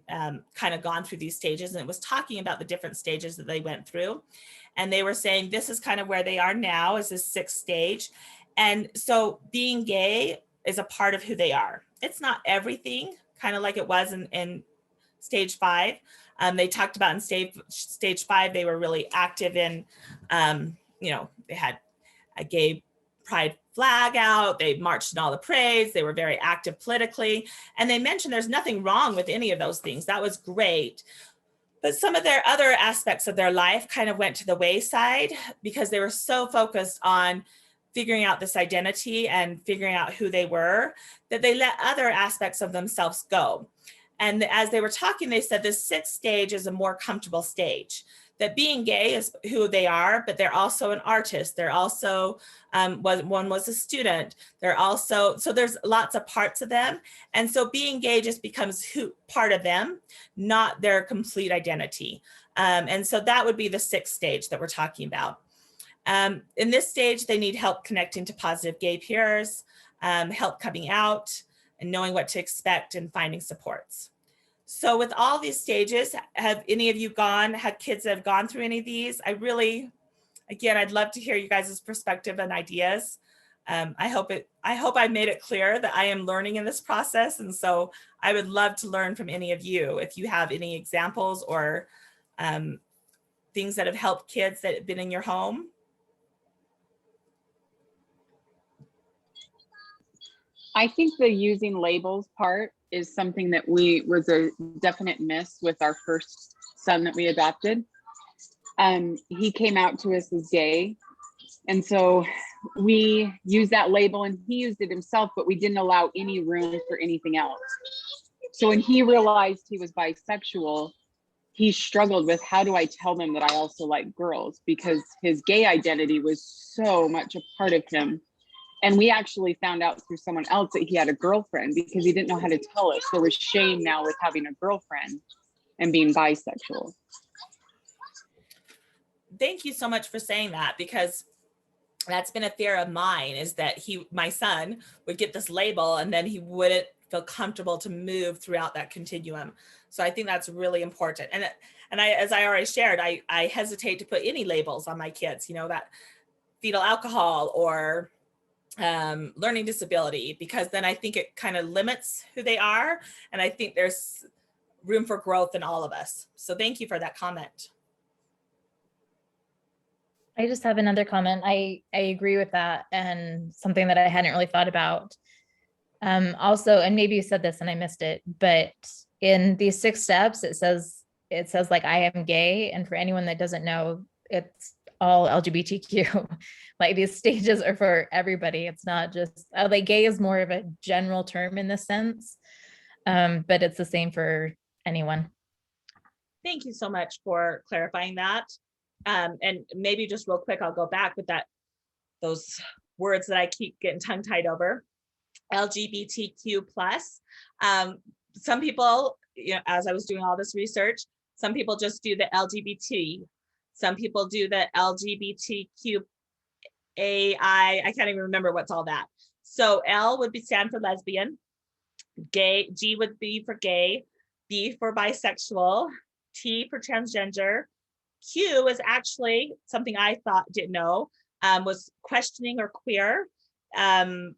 kind of gone through these stages, and it was talking about the different stages that they went through. And they were saying this is kind of where they are now, is this 6th stage. And so being gay is a part of who they are. It's not everything, kind of like it was in stage 5. They talked about in stage 5, they were really active in, they had a gay pride flag out, they marched in all the parades, they were very active politically. And they mentioned there's nothing wrong with any of those things. That was great. But some of their other aspects of their life kind of went to the wayside because they were so focused on figuring out this identity and figuring out who they were, that they let other aspects of themselves go. And as they were talking, they said this 6th stage is a more comfortable stage, that being gay is who they are, but they're also an artist. They're also, one was a student. So there's lots of parts of them. And so being gay just becomes part of them, not their complete identity. And so that would be the 6th stage that we're talking about. In this stage, they need help connecting to positive gay peers, help coming out, and knowing what to expect and finding supports. So with all these stages, have any of you had kids that have gone through any of these? I'd love to hear you guys' perspective and ideas. I hope I made it clear that I am learning in this process. And so I would love to learn from any of you if you have any examples or things that have helped kids that have been in your home. I think the using labels part is something that was a definite miss with our first son that we adopted. He came out to us as gay. And so we used that label and he used it himself, but we didn't allow any room for anything else. So when he realized he was bisexual, he struggled with, how do I tell them that I also like girls? Because his gay identity was so much a part of him. And we actually found out through someone else that he had a girlfriend because he didn't know how to tell us. There was shame now with having a girlfriend and being bisexual. Thank you so much for saying that, because that's been a fear of mine, is that my son would get this label and then he wouldn't feel comfortable to move throughout that continuum. So I think that's really important. And as I already shared, I hesitate to put any labels on my kids, that fetal alcohol or learning disability, because then I think it kind of limits who they are. And I think there's room for growth in all of us. So thank you for that comment. I just have another comment. I agree with that, and something that I hadn't really thought about. Also, and maybe you said this and I missed it, but in these 6 steps, it says like, I am gay. And for anyone that doesn't know, it's all LGBTQ. Like these stages are for everybody. It's not just like gay is more of a general term in this sense, but it's the same for anyone. Thank you so much for clarifying that. And maybe just real quick, I'll go back with those words that I keep getting tongue tied over. LGBTQ plus. Some people, as I was doing all this research, some people just do the LGBT. Some people do the LGBTQAI. I can't even remember what's all that. So L would stand for lesbian. Gay, G would be for gay. B for bisexual. T for transgender. Q is actually something I didn't know, was questioning or queer. And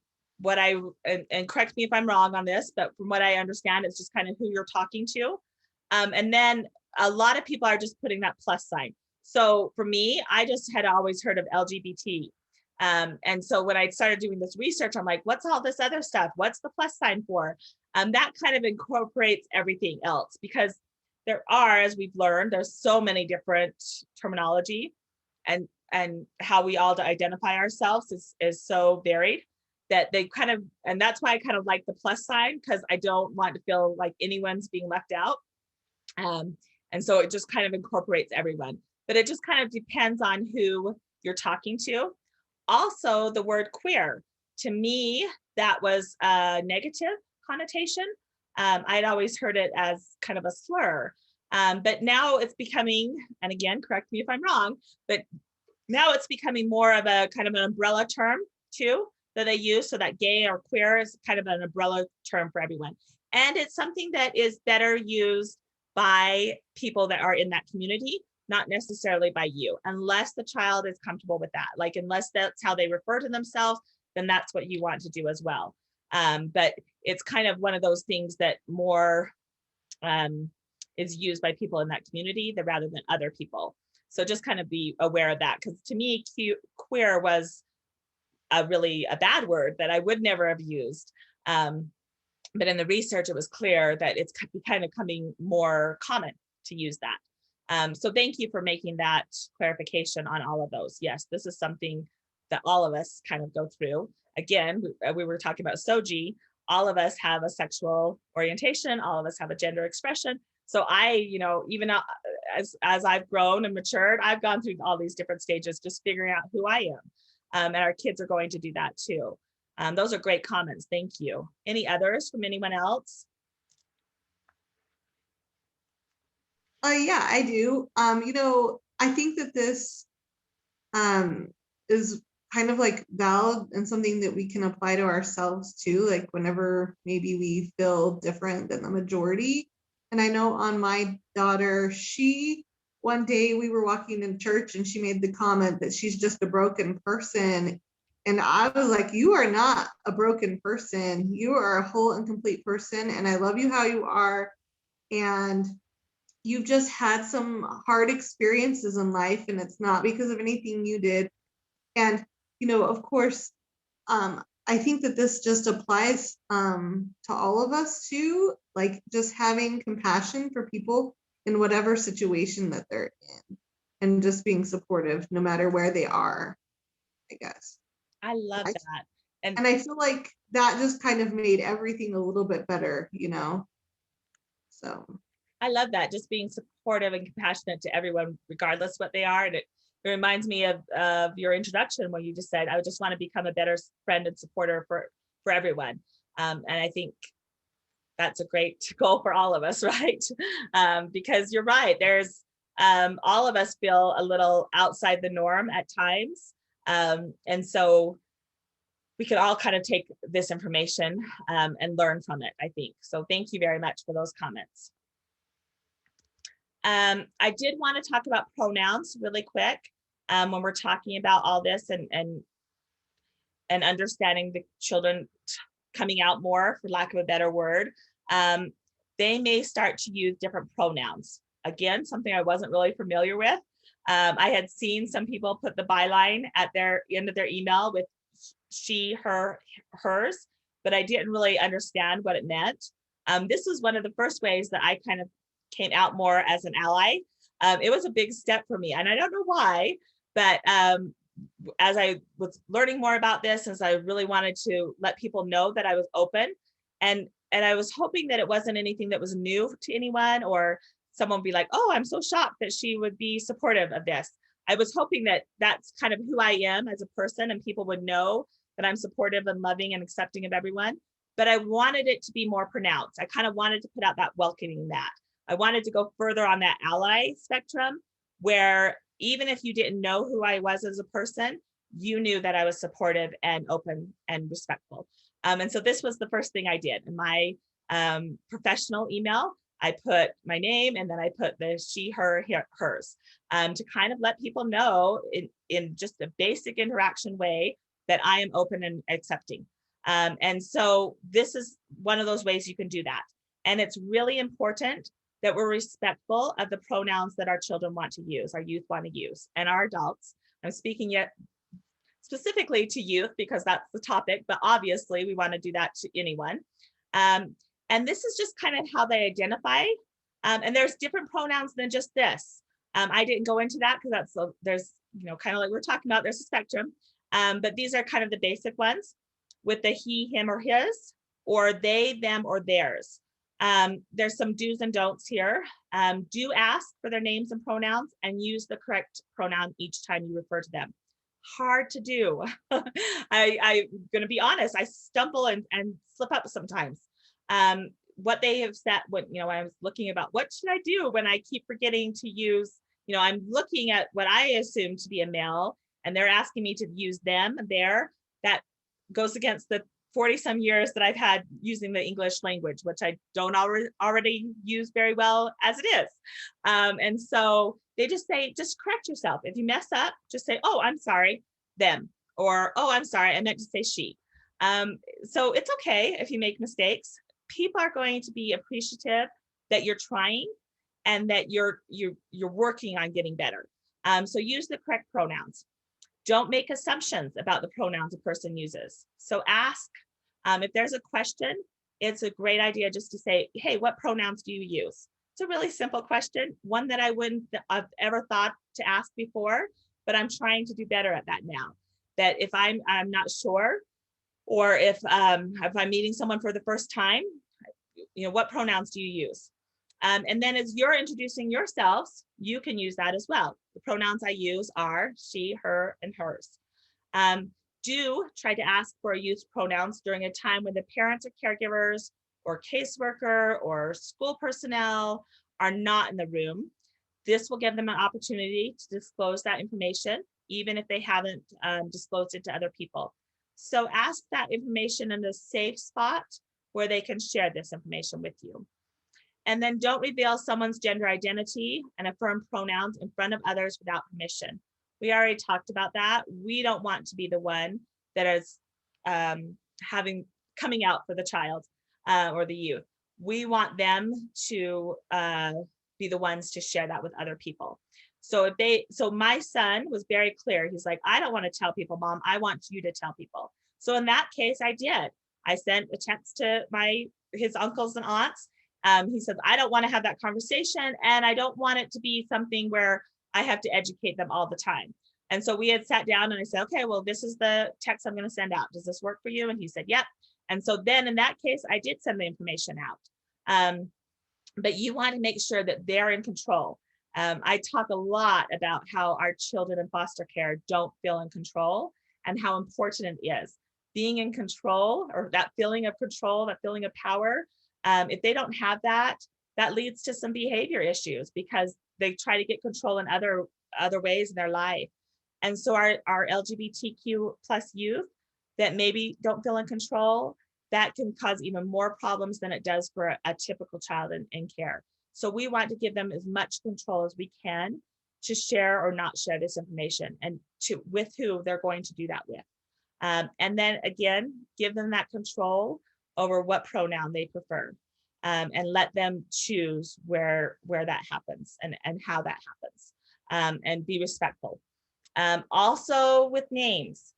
correct me if I'm wrong on this, but from what I understand, it's just kind of who you're talking to. And then a lot of people are just putting that plus sign. So for me, I just had always heard of LGBT. And so when I started doing this research, I'm like, what's all this other stuff? What's the plus sign for? That kind of incorporates everything else, because there are, as we've learned, there's so many different terminology, and how we all identify ourselves is so varied that they kind of, and that's why I kind of like the plus sign, because I don't want to feel like anyone's being left out. And so it just kind of incorporates everyone, but it just kind of depends on who you're talking to. Also, the word queer, to me, that was a negative connotation. I'd always heard it as kind of a slur, but now it's becoming, and again, correct me if I'm wrong, but now it's becoming more of a kind of an umbrella term too, that they use, so that gay or queer is kind of an umbrella term for everyone. And it's something that is better used by people that are in that community, not necessarily by you, unless the child is comfortable with that. Like, unless that's how they refer to themselves, then that's what you want to do as well. But it's kind of one of those things that more is used by people in that community rather than other people. So just kind of be aware of that, because to me, queer was really a bad word that I would never have used. But in the research, it was clear that it's kind of coming more common to use that. So thank you for making that clarification on all of those. Yes, this is something that all of us kind of go through. Again, we were talking about SOGI. All of us have a sexual orientation. All of us have a gender expression. So even as I've grown and matured, I've gone through all these different stages, just figuring out who I am. And our kids are going to do that too. Those are great comments. Thank you. Any others from anyone else? Yeah, I do. I think that this is kind of like valid and something that we can apply to ourselves too, like whenever maybe we feel different than the majority. And I know on my daughter, one day we were walking in church and she made the comment that she's just a broken person. And I was like, you are not a broken person. You are a whole and complete person. And I love you how you are. And you've just had some hard experiences in life, and it's not because of anything you did. And, of course, I think that this just applies to all of us too, like just having compassion for people in whatever situation that they're in, and just being supportive no matter where they are, I guess. I love that. And I feel like that just kind of made everything a little bit better, so. I love that, just being supportive and compassionate to everyone, regardless what they are. And it reminds me of your introduction when you just said, I just want to become a better friend and supporter for everyone. And I think that's a great goal for all of us, right? Because you're right, there's all of us feel a little outside the norm at times. And so we could all kind of take this information and learn from it, I think. So thank you very much for those comments. I did want to talk about pronouns really quick when we're talking about all this and understanding the children coming out more, for lack of a better word. They may start to use different pronouns. Again, something I wasn't really familiar with. I had seen some people put the byline at their end of their email with she, her, hers, but I didn't really understand what it meant. This was one of the first ways that I kind of came out more as an ally. It was a big step for me, and I don't know why, But as I was learning more about this, as I really wanted to let people know that I was open, and I was hoping that it wasn't anything that was new to anyone, or someone would be like, oh, I'm so shocked that she would be supportive of this. I was hoping that that's kind of who I am as a person, and people would know that I'm supportive and loving and accepting of everyone. But I wanted it to be more pronounced. I kind of wanted to put out that welcoming that. I wanted to go further on that ally spectrum, where even if you didn't know who I was as a person, you knew that I was supportive and open and respectful. And so this was the first thing I did. In my professional email, I put my name, and then I put the she, her, hers, to kind of let people know in just a basic interaction way that I am open and accepting. And so this is one of those ways you can do that. And it's really important that we're respectful of the pronouns that our children want to use, our youth want to use, and our adults. I'm speaking yet specifically to youth because that's the topic, but obviously we want to do that to anyone. And this is just kind of how they identify. And there's different pronouns than just this. I didn't go into that because there's, kind of like we're talking about, there's a spectrum. But these are kind of the basic ones with the he, him, or his, or they, them, or theirs. There's some do's and don'ts here. Do ask for their names and pronouns and use the correct pronoun each time you refer to them. Hard to do. I'm going to be honest, I stumble and slip up sometimes. What they have said, when I was looking about what should I do when I keep forgetting to use, I'm looking at what I assume to be a male, and they're asking me to use them, their. That goes against the 40 some years that I've had using the English language, which I don't already use very well as it is. And so they just say, just correct yourself. If you mess up, just say, oh, I'm sorry, them, or, oh, I'm sorry, I meant to say she. So it's okay if you make mistakes. People are going to be appreciative that you're trying and that you're working on getting better. So use the correct pronouns. Don't make assumptions about the pronouns a person uses. So ask, if there's a question, it's a great idea just to say, hey, what pronouns do you use? It's a really simple question, one that I wouldn't have ever thought to ask before, but I'm trying to do better at that now. That if I'm not sure, or if I'm meeting someone for the first time, what pronouns do you use? And then as you're introducing yourselves, you can use that as well. The pronouns I use are she, her, and hers. Do try to ask for youth pronouns during a time when the parents or caregivers or caseworker or school personnel are not in the room. This will give them an opportunity to disclose that information, even if they haven't disclosed it to other people. So ask that information in a safe spot where they can share this information with you. And then don't reveal someone's gender identity and affirm pronouns in front of others without permission. We already talked about that. We don't want to be the one that is coming out for the child or the youth. We want them to be the ones to share that with other people. So my son was very clear. He's like, I don't want to tell people, Mom, I want you to tell people. So in that case, I did. I sent a text to his uncles and aunts. He said, I don't want to have that conversation, and I don't want it to be something where I have to educate them all the time. And so we had sat down and I said, okay, well, this is the text I'm going to send out. Does this work for you? And he said, yep. And so then in that case, I did send the information out. But you want to make sure that they're in control. I talk a lot about how our children in foster care don't feel in control and how important it is. Being in control, or that feeling of control, that feeling of power, if they don't have that, that leads to some behavior issues because they try to get control in other ways in their life. And so our LGBTQ plus youth that maybe don't feel in control, that can cause even more problems than it does for a typical child in care. So we want to give them as much control as we can to share or not share this information, and with who they're going to do that with. And then again, give them that control over what pronoun they prefer, and let them choose where that happens and how that happens, and be respectful. Also with names.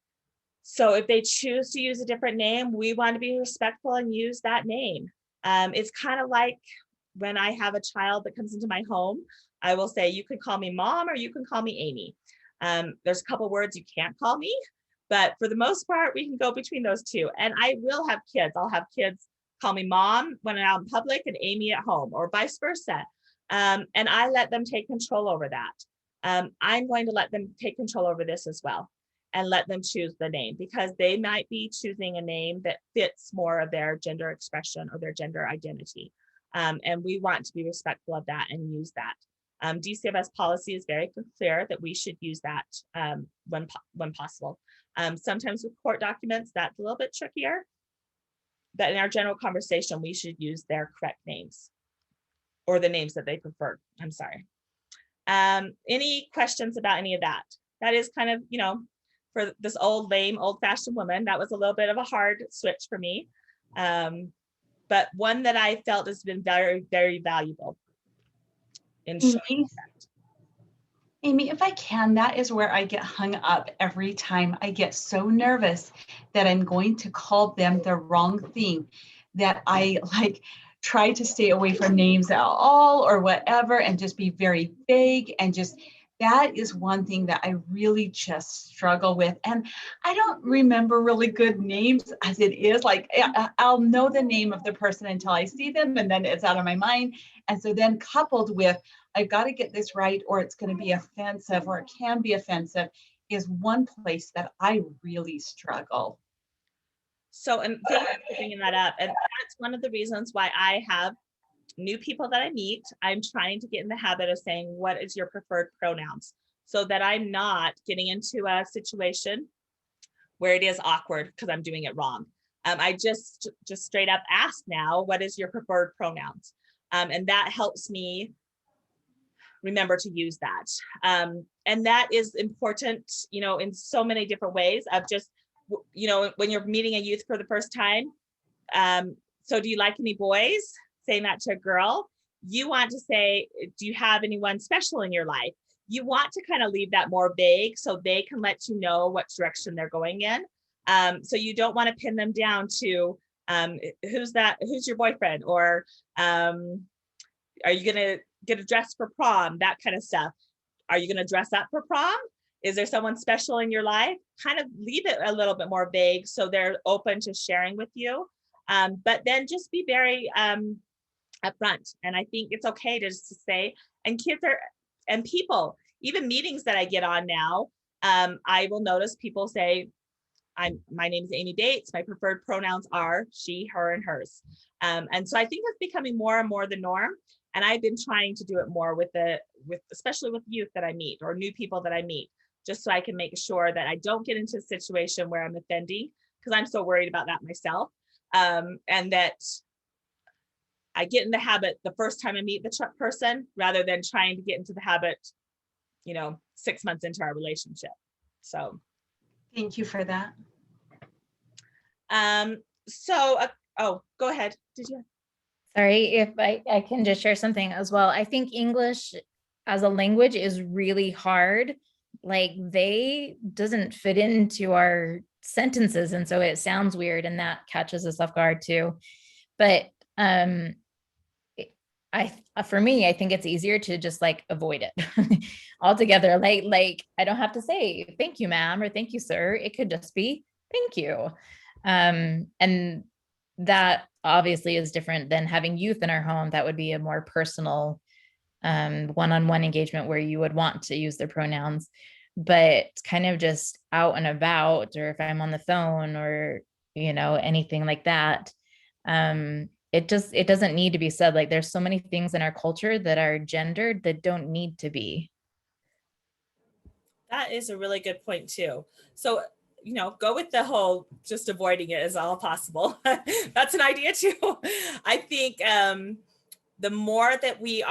So if they choose to use a different name, we want to be respectful and use that name. It's kind of like when I have a child that comes into my home, I will say, you can call me Mom or you can call me Amy. There's a couple words you can't call me, but for the most part, we can go between those two. And I will have kids. I'll have kids call me mom when I'm out in public and Amy at home, or vice versa. And I let them take control over that. I'm going to let them take control over this as well, and let them choose the name, because they might be choosing a name that fits more of their gender expression or their gender identity. And we want to be respectful of that and use that. DCFS policy is very clear that we should use that when possible. Sometimes with court documents, that's a little bit trickier, but in our general conversation, we should use their correct names, or the names that they prefer. I'm sorry. Any questions about any of that? That is kind of, for this lame, old-fashioned woman, that was a little bit of a hard switch for me. But one that I felt has been very, very valuable in showing that. Amy, if I can, that is where I get hung up every time. I get so nervous that I'm going to call them the wrong thing, that I try to stay away from names at all or whatever, and just be very vague, and just, that is one thing that I really just struggle with. And I don't remember really good names as it is. I'll know the name of the person until I see them, and then it's out of my mind. And so then coupled with, I've got to get this right, or it's going to be offensive, or it can be offensive, is one place that I really struggle. So, and thank you for bringing that up. And that's one of the reasons why I have new people that I meet. I'm trying to get in the habit of saying, what is your preferred pronouns? So that I'm not getting into a situation where it is awkward because I'm doing it wrong. I just straight up ask now, what is your preferred pronouns? And that helps me remember to use that. And that is important, in so many different ways of just, when you're meeting a youth for the first time. So do you like any boys? Saying that to a girl, you want to say, do you have anyone special in your life? You want to kind of leave that more vague so they can let you know what direction they're going in. So you don't want to pin them down to who's your boyfriend, or are you gonna get a dress for prom, that kind of stuff. Are you gonna dress up for prom? Is there someone special in your life? Kind of leave it a little bit more vague so they're open to sharing with you. But then just be very upfront. And I think it's okay to just say, and kids and people, even meetings that I get on now, I will notice people say, my name is Amy Bates. My preferred pronouns are she, her, and hers. And so I think it's becoming more and more the norm. And I've been trying to do it more especially with youth that I meet, or new people that I meet, just so I can make sure that I don't get into a situation where I'm offending, because I'm so worried about that myself. And that I get in the habit the first time I meet the person, rather than trying to get into the habit, 6 months into our relationship. So. Thank you for that. Oh, go ahead. Did you? Sorry, if I can just share something as well. I think English as a language is really hard. They doesn't fit into our sentences. And so it sounds weird, and that catches us off guard too. But for me, I think it's easier to just avoid it altogether. I don't have to say thank you, ma'am, or thank you, sir. It could just be thank you. And that obviously is different than having youth in our home. That would be a more personal one-on-one engagement where you would want to use their pronouns. But kind of just out and about, or if I'm on the phone, or anything like that, it doesn't need to be said. There's so many things in our culture that are gendered that don't need to be. That is a really good point too. So, go with the whole just avoiding it as all possible. That's an idea too. I think the more that we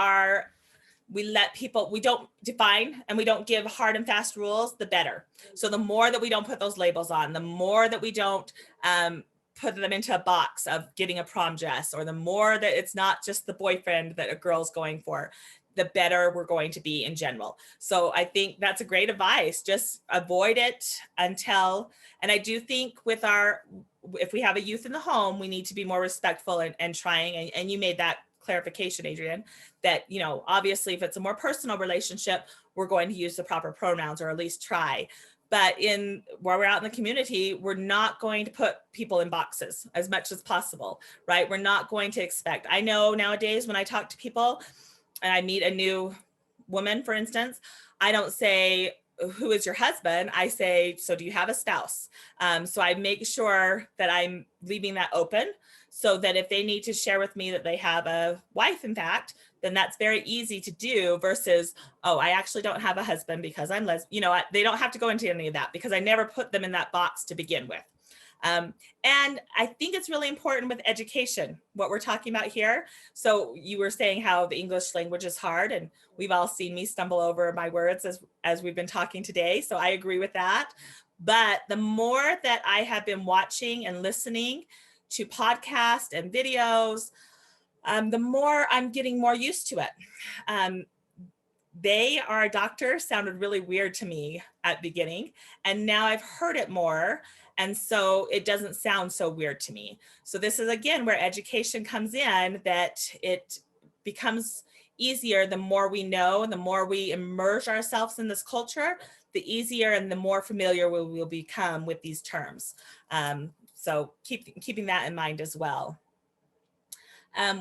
let people, we don't define and we don't give hard and fast rules, the better. So the more that we don't put those labels on, the more that we don't put them into a box of getting a prom dress, or the more that it's not just the boyfriend that a girl's going for, the better we're going to be in general. So I think that's a great advice. Just avoid it until, and I do think if we have a youth in the home, we need to be more respectful and trying, and you made that clarification, Adrienne, that, obviously if it's a more personal relationship, we're going to use the proper pronouns, or at least try. But where we're out in the community, we're not going to put people in boxes as much as possible, right? We're not going to expect. I know nowadays when I talk to people and I meet a new woman, for instance, I don't say, who is your husband? I say, so do you have a spouse? So I make sure that I'm leaving that open, so that if they need to share with me that they have a wife, in fact, then that's very easy to do, versus, oh, I actually don't have a husband because I'm they don't have to go into any of that, because I never put them in that box to begin with. And I think it's really important with education, what we're talking about here. So you were saying how the English language is hard, and we've all seen me stumble over my words as we've been talking today. So I agree with that. But the more that I have been watching and listening to podcasts and videos, the more I'm getting more used to it. They are a doctor sounded really weird to me at the beginning, and now I've heard it more, and so it doesn't sound so weird to me. So this is again where education comes in, that it becomes easier the more we know, and the more we immerse ourselves in this culture, the easier and the more familiar we will become with these terms. So keeping that in mind as well.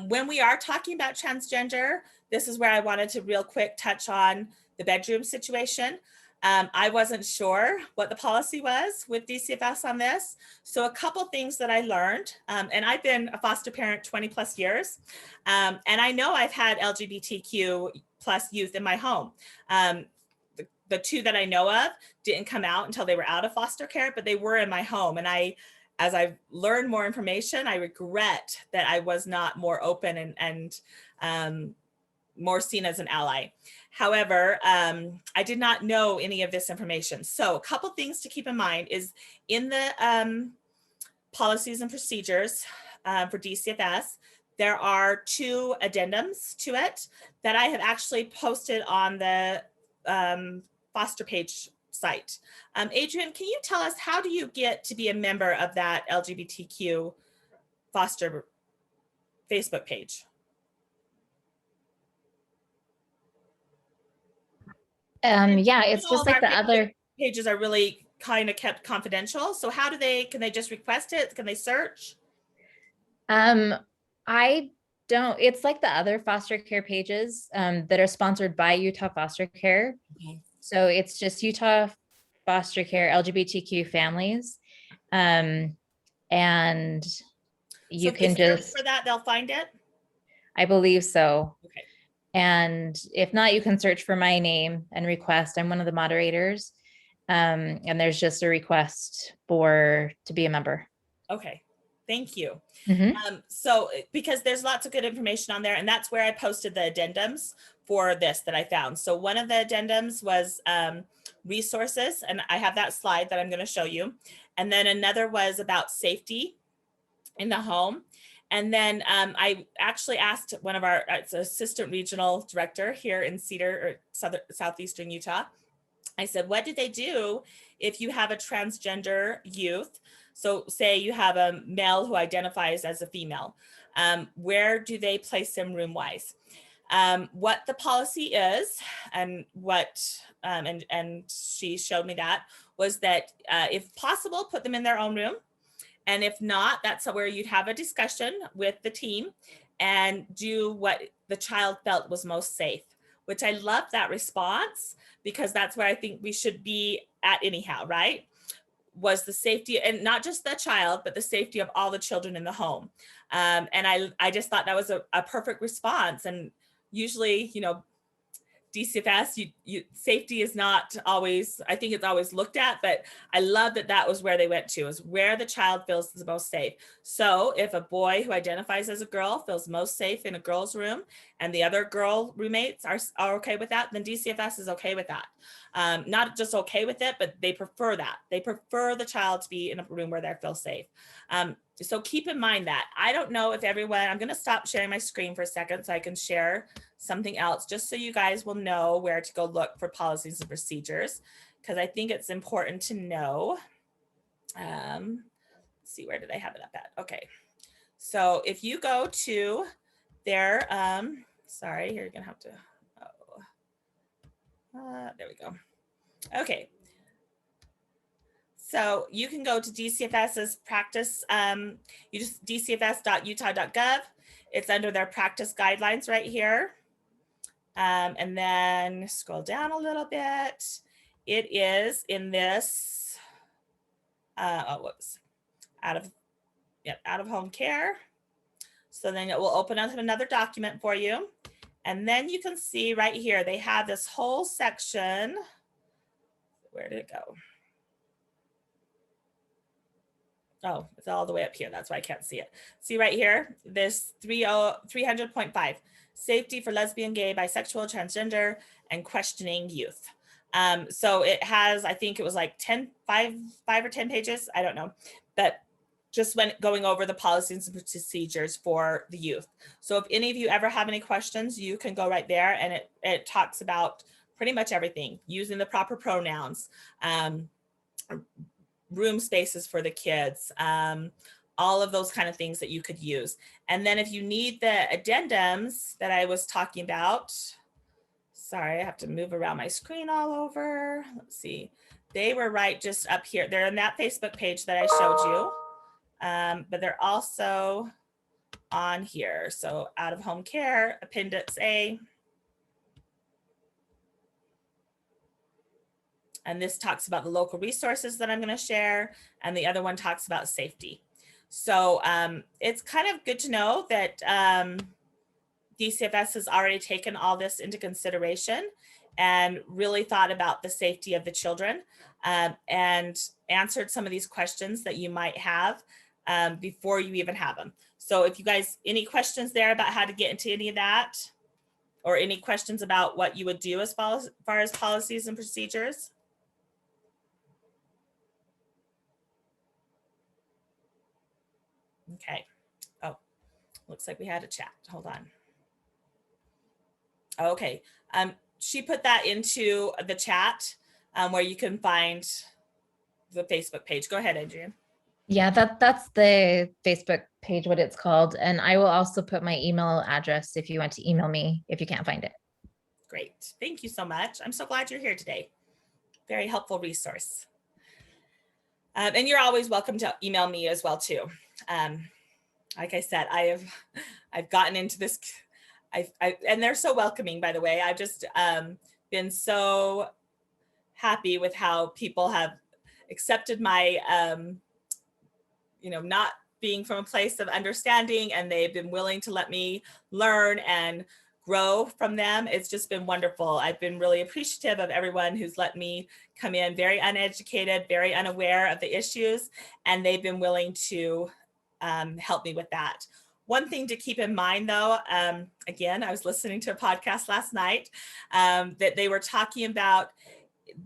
When we are talking about transgender, this is where I wanted to real quick touch on the bedroom situation. I wasn't sure what the policy was with DCFS on this. So a couple things that I learned, and I've been a foster parent 20 plus years, and I know I've had LGBTQ plus youth in my home. The two that I know of didn't come out until they were out of foster care, but they were in my home. And as I've learned more information, I regret that I was not more open and more seen as an ally. However, I did not know any of this information. So a couple things to keep in mind is in the policies and procedures for DCFS, there are 2 addendums to it that I have actually posted on the foster page site. Adrian, can you tell us, how do you get to be a member of that LGBTQ foster Facebook page? Yeah, it's All just of like our the other. pages are really kind of kept confidential. So how do can they just request it? Can they search? I don't, it's like the other foster care pages that are sponsored by Utah Foster Care. Okay. So it's just Utah Foster Care LGBTQ families. And you So if can they search just, for that, they'll find it. I believe so. Okay. And if not, you can search for my name and request. I'm one of the moderators. And there's just a request to be a member. Okay. Thank you. Mhm. So because there's lots of good information on there, and that's where I posted the addendums for this that I found. So one of the addendums was resources, and I have that slide that I'm going to show you. And then another was about safety in the home. And then I actually asked one of our assistant regional director here in Cedar, or southeastern Utah. I said, what did they do if you have a transgender youth? So say you have a male who identifies as a female, where do they place him room wise? What the policy is, and what, and she showed me that, was that if possible, put them in their own room. And if not, that's where you'd have a discussion with the team and do what the child felt was most safe, which I love that response, because that's where I think we should be at anyhow, right? Was the safety, and not just the child, but the safety of all the children in the home. And I just thought that was a perfect response. And usually, DCFS, safety is not always, I think it's always looked at, but I love that that was where they went to, is where the child feels the most safe. So if a boy who identifies as a girl feels most safe in a girl's room, and the other girl roommates are okay with that, then DCFS is okay with that. Not just okay with it, but they prefer that. They prefer the child to be in a room where they feel safe. So keep in mind that. I don't know if everyone, I'm going to stop sharing my screen for a second so I can share something else, just so you guys will know where to go look for policies and procedures, because I think it's important to know. Let's see, where did I have it up at? Okay. So if you go to their, sorry, you're going to have to, There we go. Okay. So you can go to DCFS's practice, you just dcfs.utah.gov. It's under their practice guidelines right here. And then scroll down a little bit. It is in this, whoops, out of home care. So then it will open up another document for you. And then you can see right here, they have this whole section. Where did it go? Oh, it's all the way up here. That's why I can't see it. See right here, this 300.5, safety for lesbian, gay, bisexual, transgender, and questioning youth. So it has, I think it was like 5 or 10 pages. I don't know, but just when going over the policies and procedures for the youth. So if any of you ever have any questions, you can go right there, and it talks about pretty much everything, using the proper pronouns, room spaces for the kids, all of those kind of things that you could use. And then if you need the addendums that I was talking about, sorry, I have to move around my screen all over. Let's see. They were right just up here. They're in that Facebook page that I showed you. But they're also on here. So out of home care, Appendix A. And this talks about the local resources that I'm going to share. And the other one talks about safety. So it's kind of good to know that DCFS has already taken all this into consideration and really thought about the safety of the children and answered some of these questions that you might have before you even have them. So if you guys, any questions there about how to get into any of that, or any questions about what you would do as far as policies and procedures? Okay. Oh, looks like we had a chat. Hold on. Okay. She put that into the chat where you can find the Facebook page. Go ahead, Adrienne. Yeah, that's the Facebook page, what it's called. And I will also put my email address if you want to email me if you can't find it. Great. Thank you so much. I'm so glad you're here today. Very helpful resource. And you're always welcome to email me as well too. Like I said, I've gotten into this, and they're so welcoming, by the way. I've just been so happy with how people have accepted my, not being from a place of understanding, and they've been willing to let me learn and grow from them. It's just been wonderful. I've been really appreciative of everyone who's let me come in very uneducated, very unaware of the issues, and they've been willing to help me with that. One thing to keep in mind though, again, I was listening to a podcast last night that they were talking about,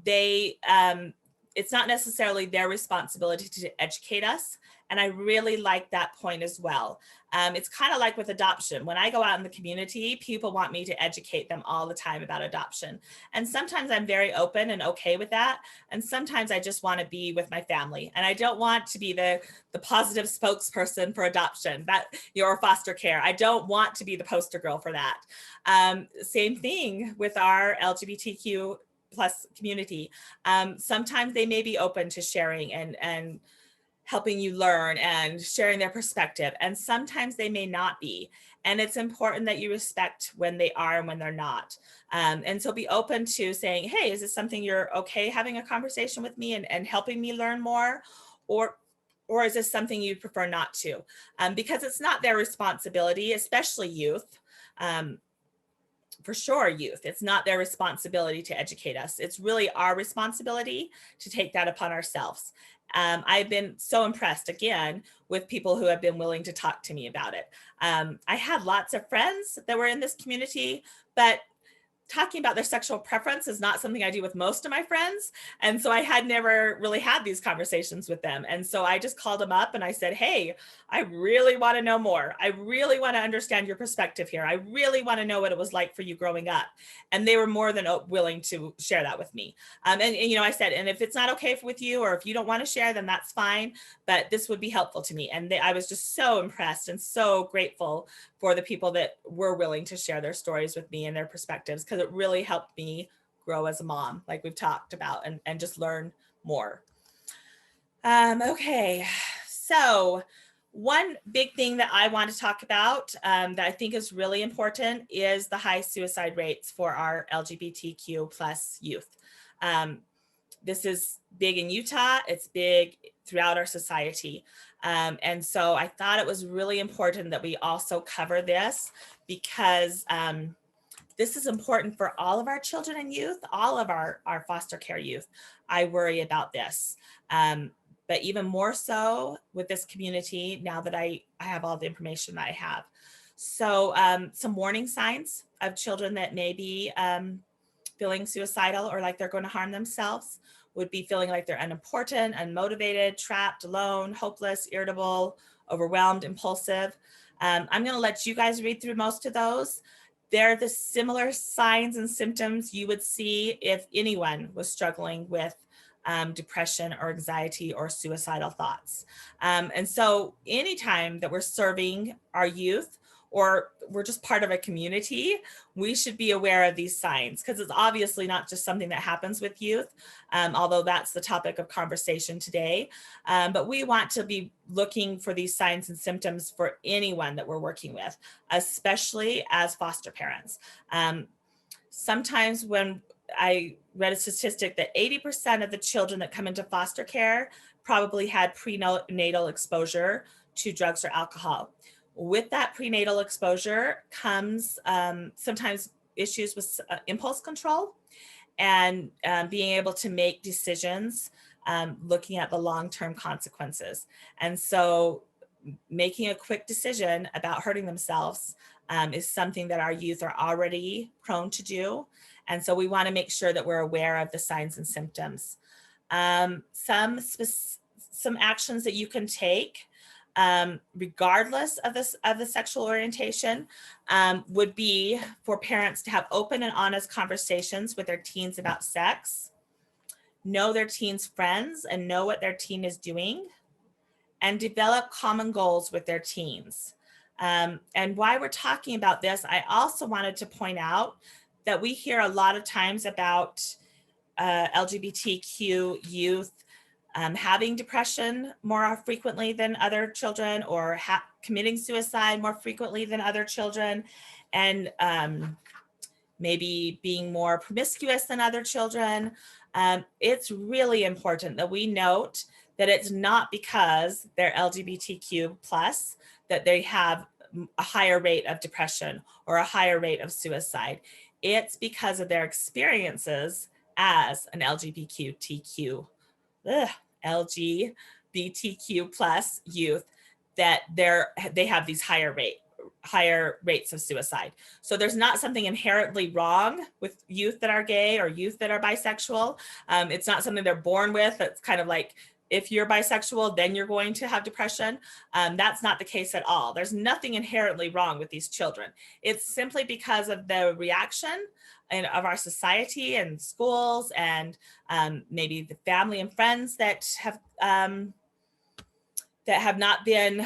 it's not necessarily their responsibility to educate us. And I really like that point as well. It's kind of like with adoption. When I go out in the community, people want me to educate them all the time about adoption. And sometimes I'm very open and okay with that. And sometimes I just want to be with my family. And I don't want to be the positive spokesperson for adoption, or foster care. I don't want to be the poster girl for that. Same thing with our LGBTQ plus community. Sometimes they may be open to sharing and helping you learn and sharing their perspective. And sometimes they may not be. And it's important that you respect when they are and when they're not. And so be open to saying, hey, is this something you're okay having a conversation with me and helping me learn more? Or is this something you prefer not to? Because it's not their responsibility, especially youth. For sure, youth. It's not their responsibility to educate us. It's really our responsibility to take that upon ourselves. I've been so impressed, again, with people who have been willing to talk to me about it. I had lots of friends that were in this community, but talking about their sexual preference is not something I do with most of my friends. And so I had never really had these conversations with them. And so I just called them up and I said, hey, I really want to know more. I really want to understand your perspective here. I really want to know what it was like for you growing up. And they were more than willing to share that with me. And I said, and if it's not okay with you, or if you don't want to share, then that's fine. But this would be helpful to me. And I was just so impressed and so grateful for the people that were willing to share their stories with me and their perspectives, because it really helped me grow as a mom, like we've talked about, and just learn more. Okay, so one big thing that I want to talk about that I think is really important is the high suicide rates for our LGBTQ plus youth. This is big in Utah. It's big throughout our society. And so I thought it was really important that we also cover this because this is important for all of our children and youth, all of our foster care youth. I worry about this. But even more so with this community now that I have all the information that I have. So some warning signs of children that may be feeling suicidal or like they're going to harm themselves would be feeling like they're unimportant, unmotivated, trapped, alone, hopeless, irritable, overwhelmed, impulsive. I'm going to let you guys read through most of those. They're the similar signs and symptoms you would see if anyone was struggling with depression or anxiety or suicidal thoughts. And so anytime that we're serving our youth or we're just part of a community, we should be aware of these signs because it's obviously not just something that happens with youth, although that's the topic of conversation today. But we want to be looking for these signs and symptoms for anyone that we're working with, especially as foster parents. Sometimes when I read a statistic that 80% of the children that come into foster care probably had prenatal exposure to drugs or alcohol. With that prenatal exposure comes sometimes issues with impulse control and being able to make decisions looking at the long-term consequences. And so making a quick decision about hurting themselves is something that our youth are already prone to do. And so we want to make sure that we're aware of the signs and symptoms. Some actions that you can take regardless of the sexual orientation would be for parents to have open and honest conversations with their teens about sex, know their teens' friends and know what their teen is doing, and develop common goals with their teens. And why we're talking about this, I also wanted to point out that we hear a lot of times about LGBTQ youth having depression more frequently than other children or committing suicide more frequently than other children, and maybe being more promiscuous than other children. It's really important that we note that it's not because they're LGBTQ plus that they have a higher rate of depression or a higher rate of suicide. It's because of their experiences as an LGBTQ plus youth that they have these higher rates of suicide. So there's not something inherently wrong with youth that are gay or youth that are bisexual. It's not something they're born with. It's kind of like, if you're bisexual, then you're going to have depression. That's not the case at all. There's nothing inherently wrong with these children. It's simply because of the reaction of our society and schools and maybe the family and friends that have not been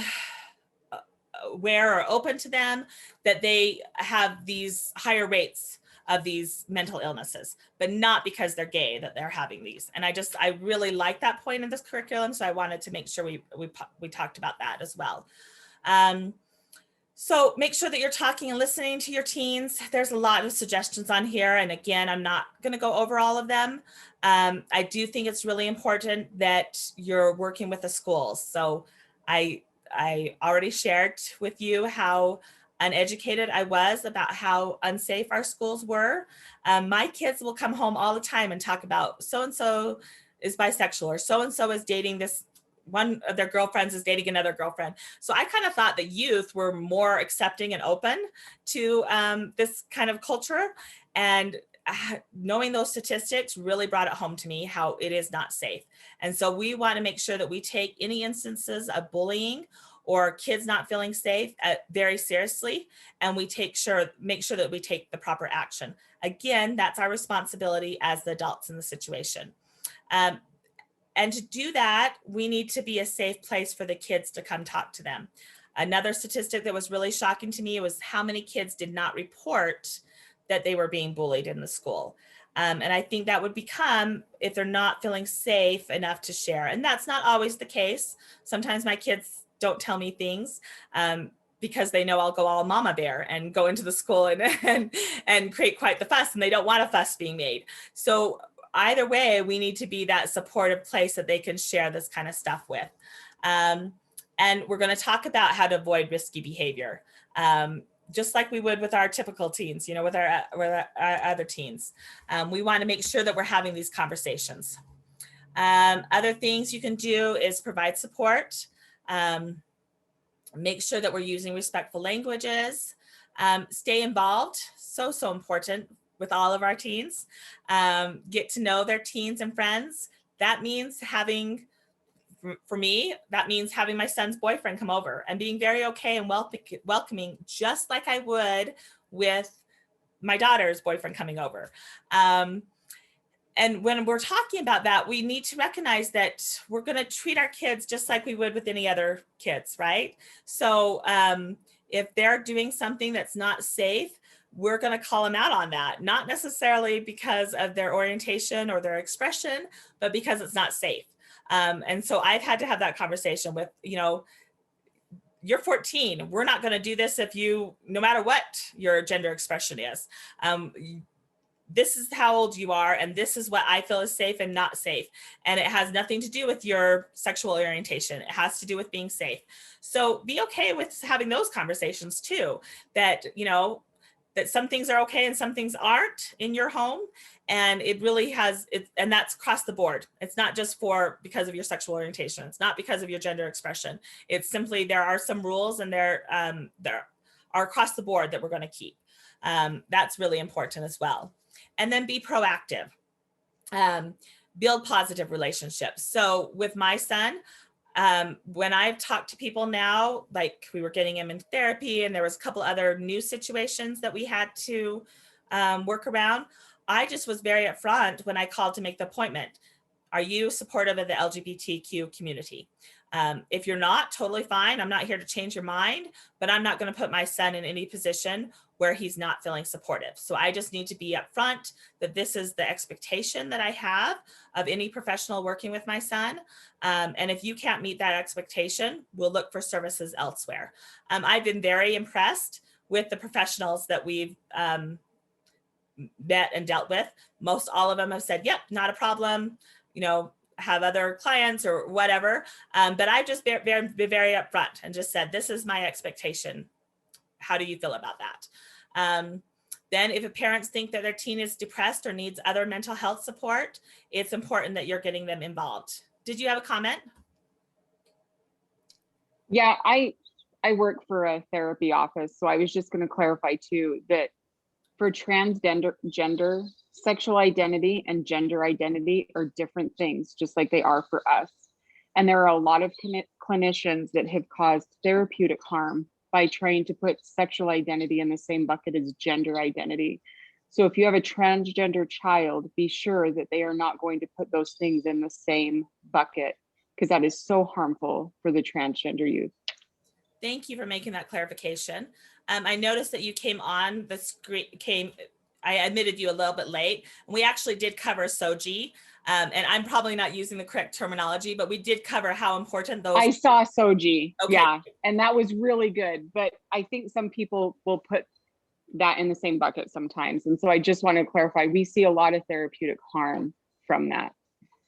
aware or open to them, that they have these higher rates of these mental illnesses, but not because they're gay that they're having these. And I really like that point in this curriculum. So I wanted to make sure we talked about that as well. So make sure that you're talking and listening to your teens. There's a lot of suggestions on here. And again, I'm not going to go over all of them. I do think it's really important that you're working with the schools. So I already shared with you how uneducated I was about how unsafe our schools were. My kids will come home all the time and talk about so-and-so is bisexual or so-and-so is dating this, one of their girlfriends is dating another girlfriend. So I kind of thought that youth were more accepting and open to this kind of culture. And knowing those statistics really brought it home to me how it is not safe. And so we want to make sure that we take any instances of bullying or kids not feeling safe very seriously, and we make sure that we take the proper action. Again, that's our responsibility as the adults in the situation. And to do that, we need to be a safe place for the kids to come talk to them. Another statistic that was really shocking to me was how many kids did not report that they were being bullied in the school. And I think that would become if they're not feeling safe enough to share. And that's not always the case. Sometimes my kids don't tell me things because they know I'll go all mama bear and go into the school and create quite the fuss, and they don't want a fuss being made. So either way, we need to be that supportive place that they can share this kind of stuff with. And we're going to talk about how to avoid risky behavior, just like we would with our typical teens, you know, with our other teens. We want to make sure that we're having these conversations. Other things you can do is provide support. Make sure that we're using respectful languages. Stay involved, so important with all of our teens. Get to know their teens and friends. That means having, for me, that means having my son's boyfriend come over and being very okay and welcoming, just like I would with my daughter's boyfriend coming over. And when we're talking about that, we need to recognize that we're going to treat our kids just like we would with any other kids, right? So if they're doing something that's not safe, we're going to call them out on that, not necessarily because of their orientation or their expression, but because it's not safe. And so I've had to have that conversation with, you know, you're 14. We're not going to do this if you, no matter what your gender expression is. This is how old you are, and this is what I feel is safe and not safe. And it has nothing to do with your sexual orientation. It has to do with being safe. So be okay with having those conversations too, that, you know, that some things are okay and some things aren't in your home. And it really has, and that's across the board. It's not just because of your sexual orientation. It's not because of your gender expression. It's simply, there are some rules, and there are across the board that we're going to keep. That's really important as well. And then be proactive, build positive relationships. So with my son, when I've talked to people now, like we were getting him in therapy, and there was a couple other new situations that we had to work around, I just was very upfront when I called to make the appointment. Are you supportive of the LGBTQ community? If you're not, totally fine. I'm not here to change your mind, but I'm not going to put my son in any position where he's not feeling supportive. So I just need to be upfront that this is the expectation that I have of any professional working with my son. And if you can't meet that expectation, we'll look for services elsewhere. I've been very impressed with the professionals that we've met and dealt with. Most all of them have said, yep, not a problem, you know, have other clients or whatever. But I just be very upfront and just said, this is my expectation. How do you feel about that? Then if parents think that their teen is depressed or needs other mental health support, it's important that you're getting them involved. Did you have a comment? Yeah, I work for a therapy office. So I was just going to clarify too, that for gender, sexual identity and gender identity are different things, just like they are for us. And there are a lot of clinicians that have caused therapeutic harm by trying to put sexual identity in the same bucket as gender identity. So if you have a transgender child, be sure that they are not going to put those things in the same bucket, because that is so harmful for the transgender youth. Thank you for making that clarification. I noticed that you came on the screen, I admitted you a little bit late. We actually did cover SOGI, and I'm probably not using the correct terminology, but we did cover how important those. I saw SOGI, okay. Yeah, and that was really good. But I think some people will put that in the same bucket sometimes. And so I just want to clarify, we see a lot of therapeutic harm from that.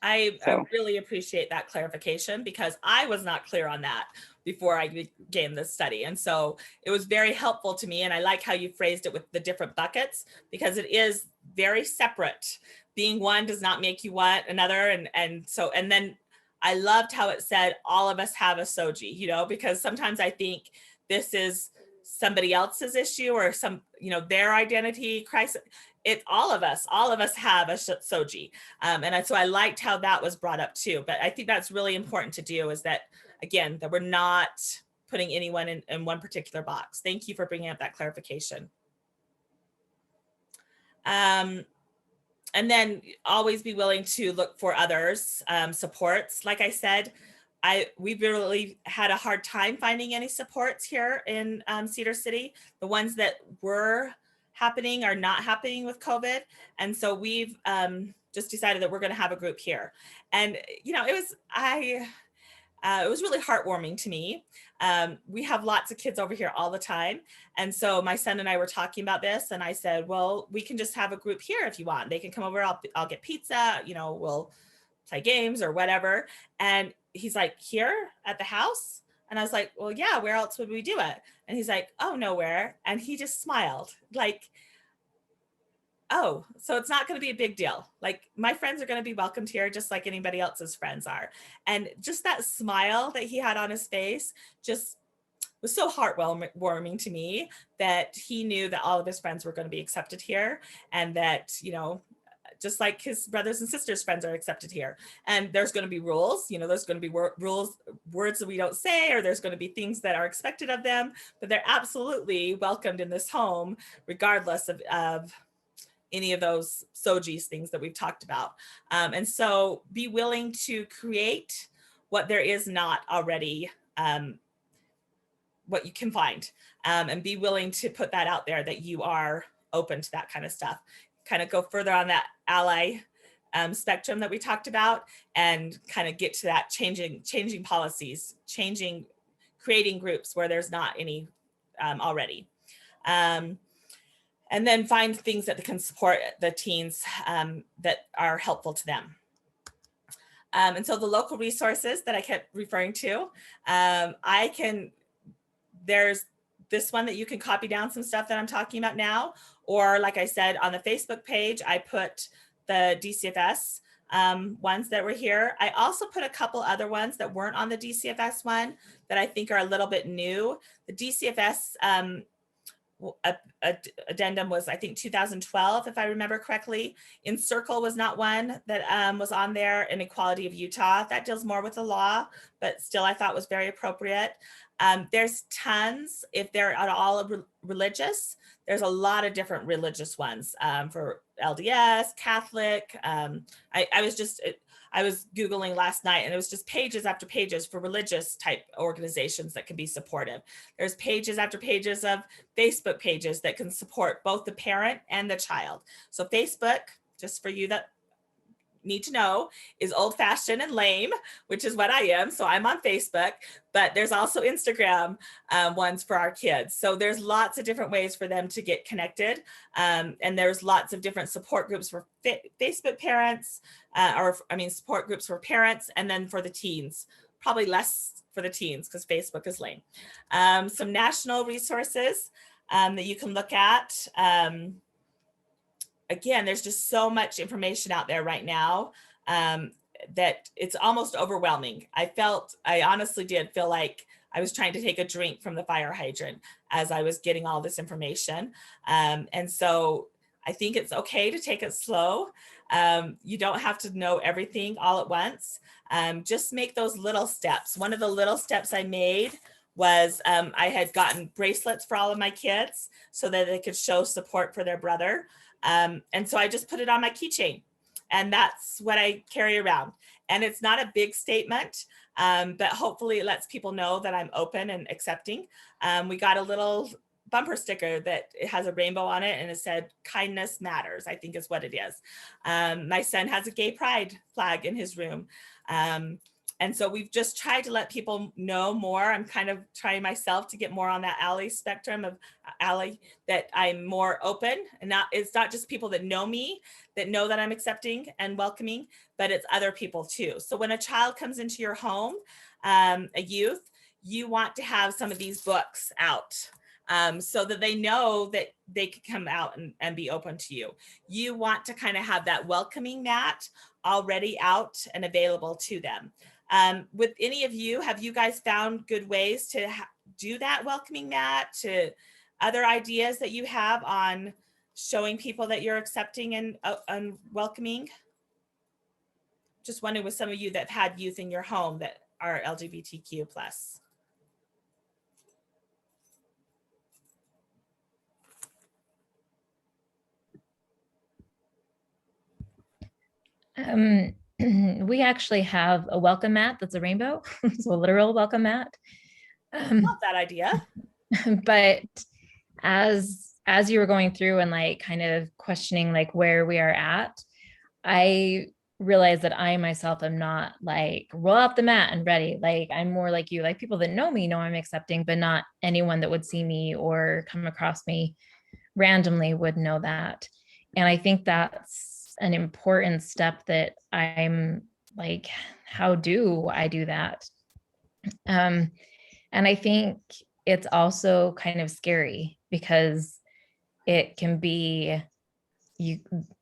I really appreciate that clarification, because I was not clear on that before I began this study. And so it was very helpful to me. And I like how you phrased it with the different buckets, because it is very separate. Being one does not make you want another. And then I loved how it said, all of us have a SOGI, you know, because sometimes I think this is somebody else's issue or some, you know, their identity crisis. All of us have a SOGI. And so I liked how that was brought up too. But I think that's really important to do, is that, again, that we're not putting anyone in one particular box. Thank you for bringing up that clarification. And then always be willing to look for others, supports. Like I said, we really had a hard time finding any supports here in Cedar City. The ones that were happening are not happening with COVID. And so we've just decided that we're going to have a group here. And, you know, it was really heartwarming to me. We have lots of kids over here all the time. And so my son and I were talking about this, and I said, well, we can just have a group here if you want. They can come over, I'll get pizza, you know, we'll play games or whatever. And he's like, here at the house? And I was like, well, yeah, where else would we do it? And he's like, oh, nowhere. And he just smiled like, oh, so it's not going to be a big deal. Like, my friends are going to be welcomed here just like anybody else's friends are. And just that smile that he had on his face just was so heartwarming to me, that he knew that all of his friends were going to be accepted here, and that, you know, just like his brothers and sisters' friends are accepted here. And there's going to be rules, you know, there's going to be rules, words that we don't say, or there's going to be things that are expected of them, but they're absolutely welcomed in this home, regardless of any of those SOGIES things that we've talked about. And so be willing to create what there is not already, what you can find, and be willing to put that out there, that you are open to that kind of stuff. Kind of go further on that ally spectrum that we talked about, and kind of get to that changing policies, creating groups where there's not any already. And then find things that can support the teens that are helpful to them. And so the local resources that I kept referring to, there's this one that you can copy down some stuff that I'm talking about now, or like I said, on the Facebook page, I put the DCFS ones that were here. I also put a couple other ones that weren't on the DCFS one that I think are a little bit new. The DCFS addendum was, I think, 2012, if I remember correctly. Encircle was not one that was on there. Inequality of Utah, that deals more with the law, but still I thought was very appropriate. There's tons, if they're at all religious, there's a lot of different religious ones for LDS, Catholic. I was Googling last night, and it was just pages after pages for religious type organizations that can be supportive. There's pages after pages of Facebook pages that can support both the parent and the child. So Facebook, just for you that need to know, is old fashioned and lame, which is what I am. So I'm on Facebook, but there's also Instagram ones for our kids. So there's lots of different ways for them to get connected. And there's lots of different support groups for Facebook parents, support groups for parents, and then for the teens, probably less for the teens because Facebook is lame. Some national resources that you can look at. Again, there's just so much information out there right now that it's almost overwhelming. I honestly did feel like I was trying to take a drink from the fire hydrant as I was getting all this information. And so I think it's okay to take it slow. You don't have to know everything all at once. Just make those little steps. One of the little steps I made was I had gotten bracelets for all of my kids so that they could show support for their brother. And so I just put it on my keychain, and that's what I carry around. And it's not a big statement, but hopefully it lets people know that I'm open and accepting. We got a little bumper sticker that it has a rainbow on it, and it said kindness matters, I think is what it is. My son has a gay pride flag in his room. And so we've just tried to let people know more. I'm kind of trying myself to get more on that ally spectrum of ally, that I'm more open, and it's not just people that know me, that know that I'm accepting and welcoming, but it's other people too. So when a child comes into your home, a youth, you want to have some of these books out so that they know that they could come out and be open to you. You want to kind of have that welcoming mat already out and available to them. With any of you, have you guys found good ways to do that welcoming mat, to other ideas that you have on showing people that you're accepting and welcoming? Just wondering with some of you that have had youth in your home that are LGBTQ+. We actually have a welcome mat that's a rainbow, so a literal welcome mat. Love that idea. But as as you were going through and like kind of questioning like where we are at, I realized that I myself am not like roll out the mat and ready. Like I'm more like you, like people that know me know I'm accepting, but not anyone that would see me or come across me randomly would know that. And I think that's an important step that I'm like, how do I do that? And I think it's also kind of scary because it can be you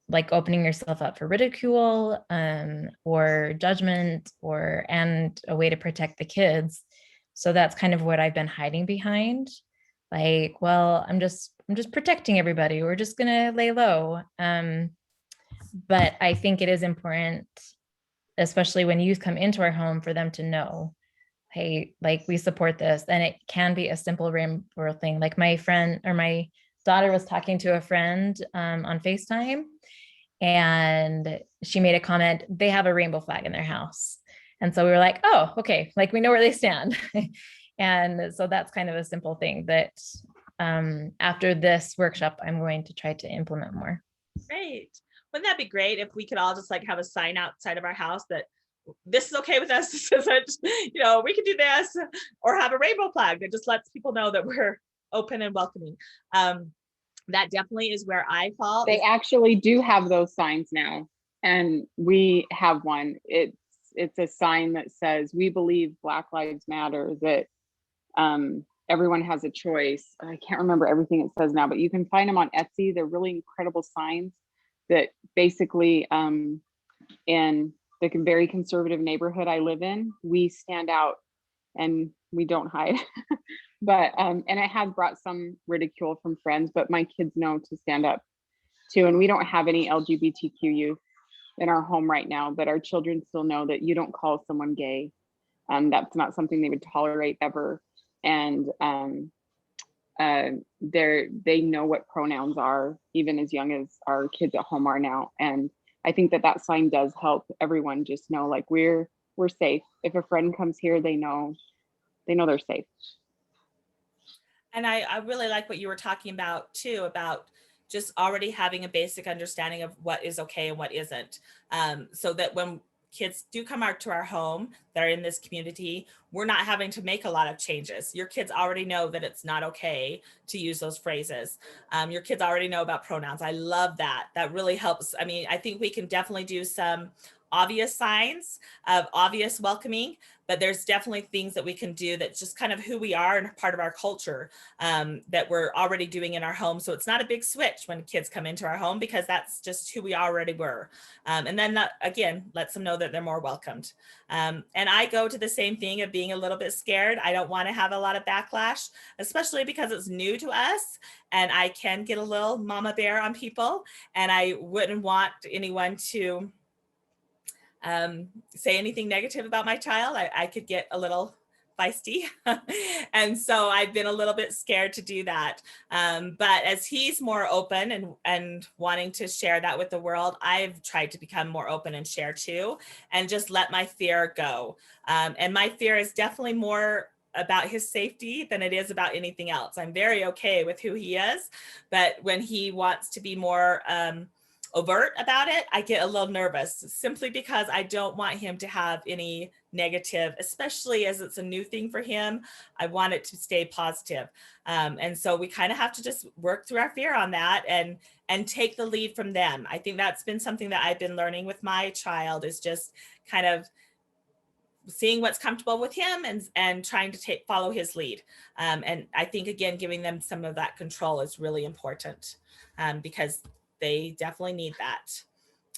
like opening yourself up for ridicule or judgment or and a way to protect the kids. So that's kind of what I've been hiding behind. Like, well, I'm just protecting everybody. We're just gonna lay low. But I think it is important, especially when youth come into our home, for them to know, hey, like we support this. And it can be a simple rainbow thing. Like my friend or my daughter was talking to a friend on FaceTime, and she made a comment, they have a rainbow flag in their house. And so we were like, oh, okay, like we know where they stand. And so that's kind of a simple thing that after this workshop, I'm going to try to implement more. Great. Wouldn't that be great if we could all just like have a sign outside of our house that this is okay with us, this isn't, we can do this, or have a rainbow flag that just lets people know that we're open and welcoming. That definitely is where I fall. They actually do have those signs now, and we have one. It's a sign that says, we believe Black Lives Matter, that everyone has a choice. I can't remember everything it says now, but you can find them on Etsy. They're really incredible signs that basically in the very conservative neighborhood I live in, we stand out and we don't hide. But and it has brought some ridicule from friends, but my kids know to stand up too. And we don't have any LGBTQ youth in our home right now, but our children still know that you don't call someone gay. That's not something they would tolerate ever. And they know what pronouns are, even as young as our kids at home are now. And I think that sign does help everyone just know, like, we're safe. If a friend comes here, they know they're safe. And I really like what you were talking about too, about just already having a basic understanding of what is okay and what isn't. So that when kids do come out to our home that are in this community, we're not having to make a lot of changes. Your kids already know that it's not okay to use those phrases. Your kids already know about pronouns. I love that. That really helps. I mean, I think we can definitely do some obvious signs of obvious welcoming, but there's definitely things that we can do that's just kind of who we are and part of our culture that we're already doing in our home. So it's not a big switch when kids come into our home, because that's just who we already were. And then that, again, lets them know that they're more welcomed. And I go to the same thing of being a little bit scared. I don't want to have a lot of backlash, especially because it's new to us. And I can get a little mama bear on people. And I wouldn't want anyone to say anything negative about my child. I could get a little feisty. And so I've been a little bit scared to do that. But as he's more open and wanting to share that with the world, I've tried to become more open and share too, and just let my fear go. And my fear is definitely more about his safety than it is about anything else. I'm very okay with who he is, but when he wants to be more overt about it, I get a little nervous, simply because I don't want him to have any negative, especially as it's a new thing for him. I want it to stay positive. And so we kind of have to just work through our fear on that and take the lead from them. I think that's been something that I've been learning with my child, is just kind of seeing what's comfortable with him and trying to follow his lead. And I think, again, giving them some of that control is really important, because they definitely need that.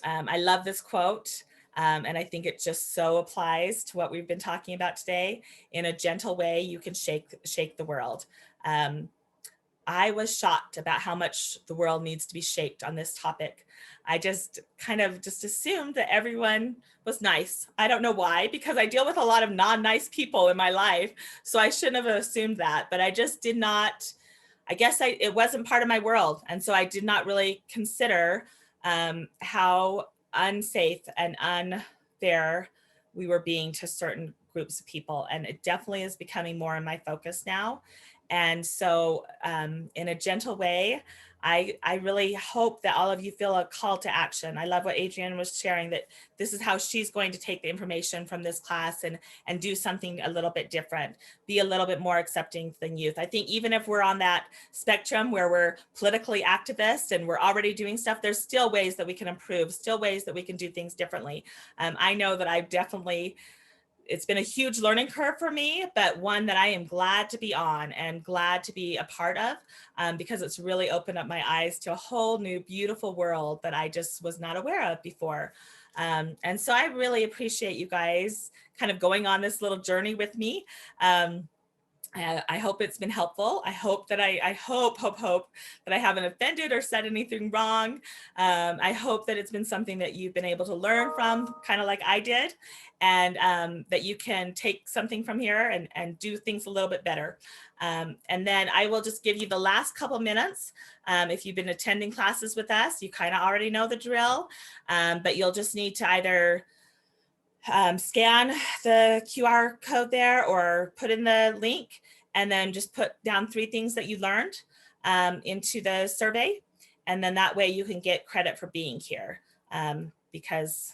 I love this quote. And I think it just so applies to what we've been talking about today. In a gentle way, you can shake the world. I was shocked about how much the world needs to be shaped on this topic. I just kind of just assumed that everyone was nice. I don't know why, because I deal with a lot of non-nice people in my life. So I shouldn't have assumed that, but I just did not, I guess it wasn't part of my world. And so I did not really consider how unsafe and unfair we were being to certain groups of people. And it definitely is becoming more in my focus now. And so in a gentle way, I really hope that all of you feel a call to action. I love what Adrienne was sharing, that this is how she's going to take the information from this class and do something a little bit different, be a little bit more accepting than youth. I think even if we're on that spectrum where we're politically activist and we're already doing stuff, there's still ways that we can improve, still ways that we can do things differently. I know that I've definitely, it's been a huge learning curve for me, but one that I am glad to be on and glad to be a part of, because it's really opened up my eyes to a whole new beautiful world that I just was not aware of before. And so I really appreciate you guys kind of going on this little journey with me. I hope it's been helpful. I hope that I hope that I haven't offended or said anything wrong. I hope that it's been something that you've been able to learn from, kind of like I did, and that you can take something from here and do things a little bit better. And then I will just give you the last couple minutes. If you've been attending classes with us, you kind of already know the drill, but you'll just need to either scan the QR code there or put in the link, and then just put down 3 things that you learned into the survey. And then that way you can get credit for being here, because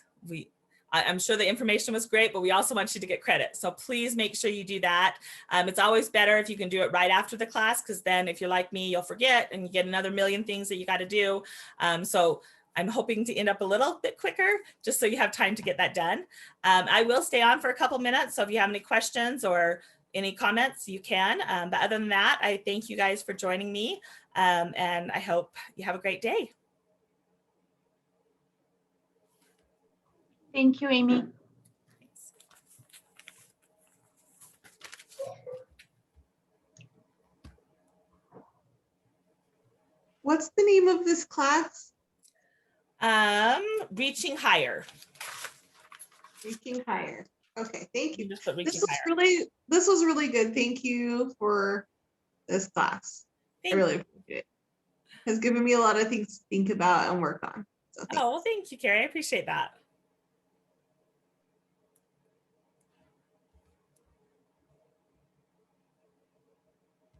I'm sure the information was great, but we also want you to get credit. So please make sure you do that. It's always better if you can do it right after the class, because then if you're like me, you'll forget and you get another million things that you got to do. So I'm hoping to end up a little bit quicker, just so you have time to get that done. I will stay on for a couple minutes, so if you have any questions or any comments, you can. But other than that, I thank you guys for joining me, and I hope you have a great day. Thank you, Amy. What's the name of this class? Reaching higher. Reaching Higher. Okay, thank you. Just put This reaching was higher. this was really good. Thank you for this class. Thank I really appreciate it. Has given me a lot of things to think about and work on. So Oh, well, thank you, Carrie. I appreciate that.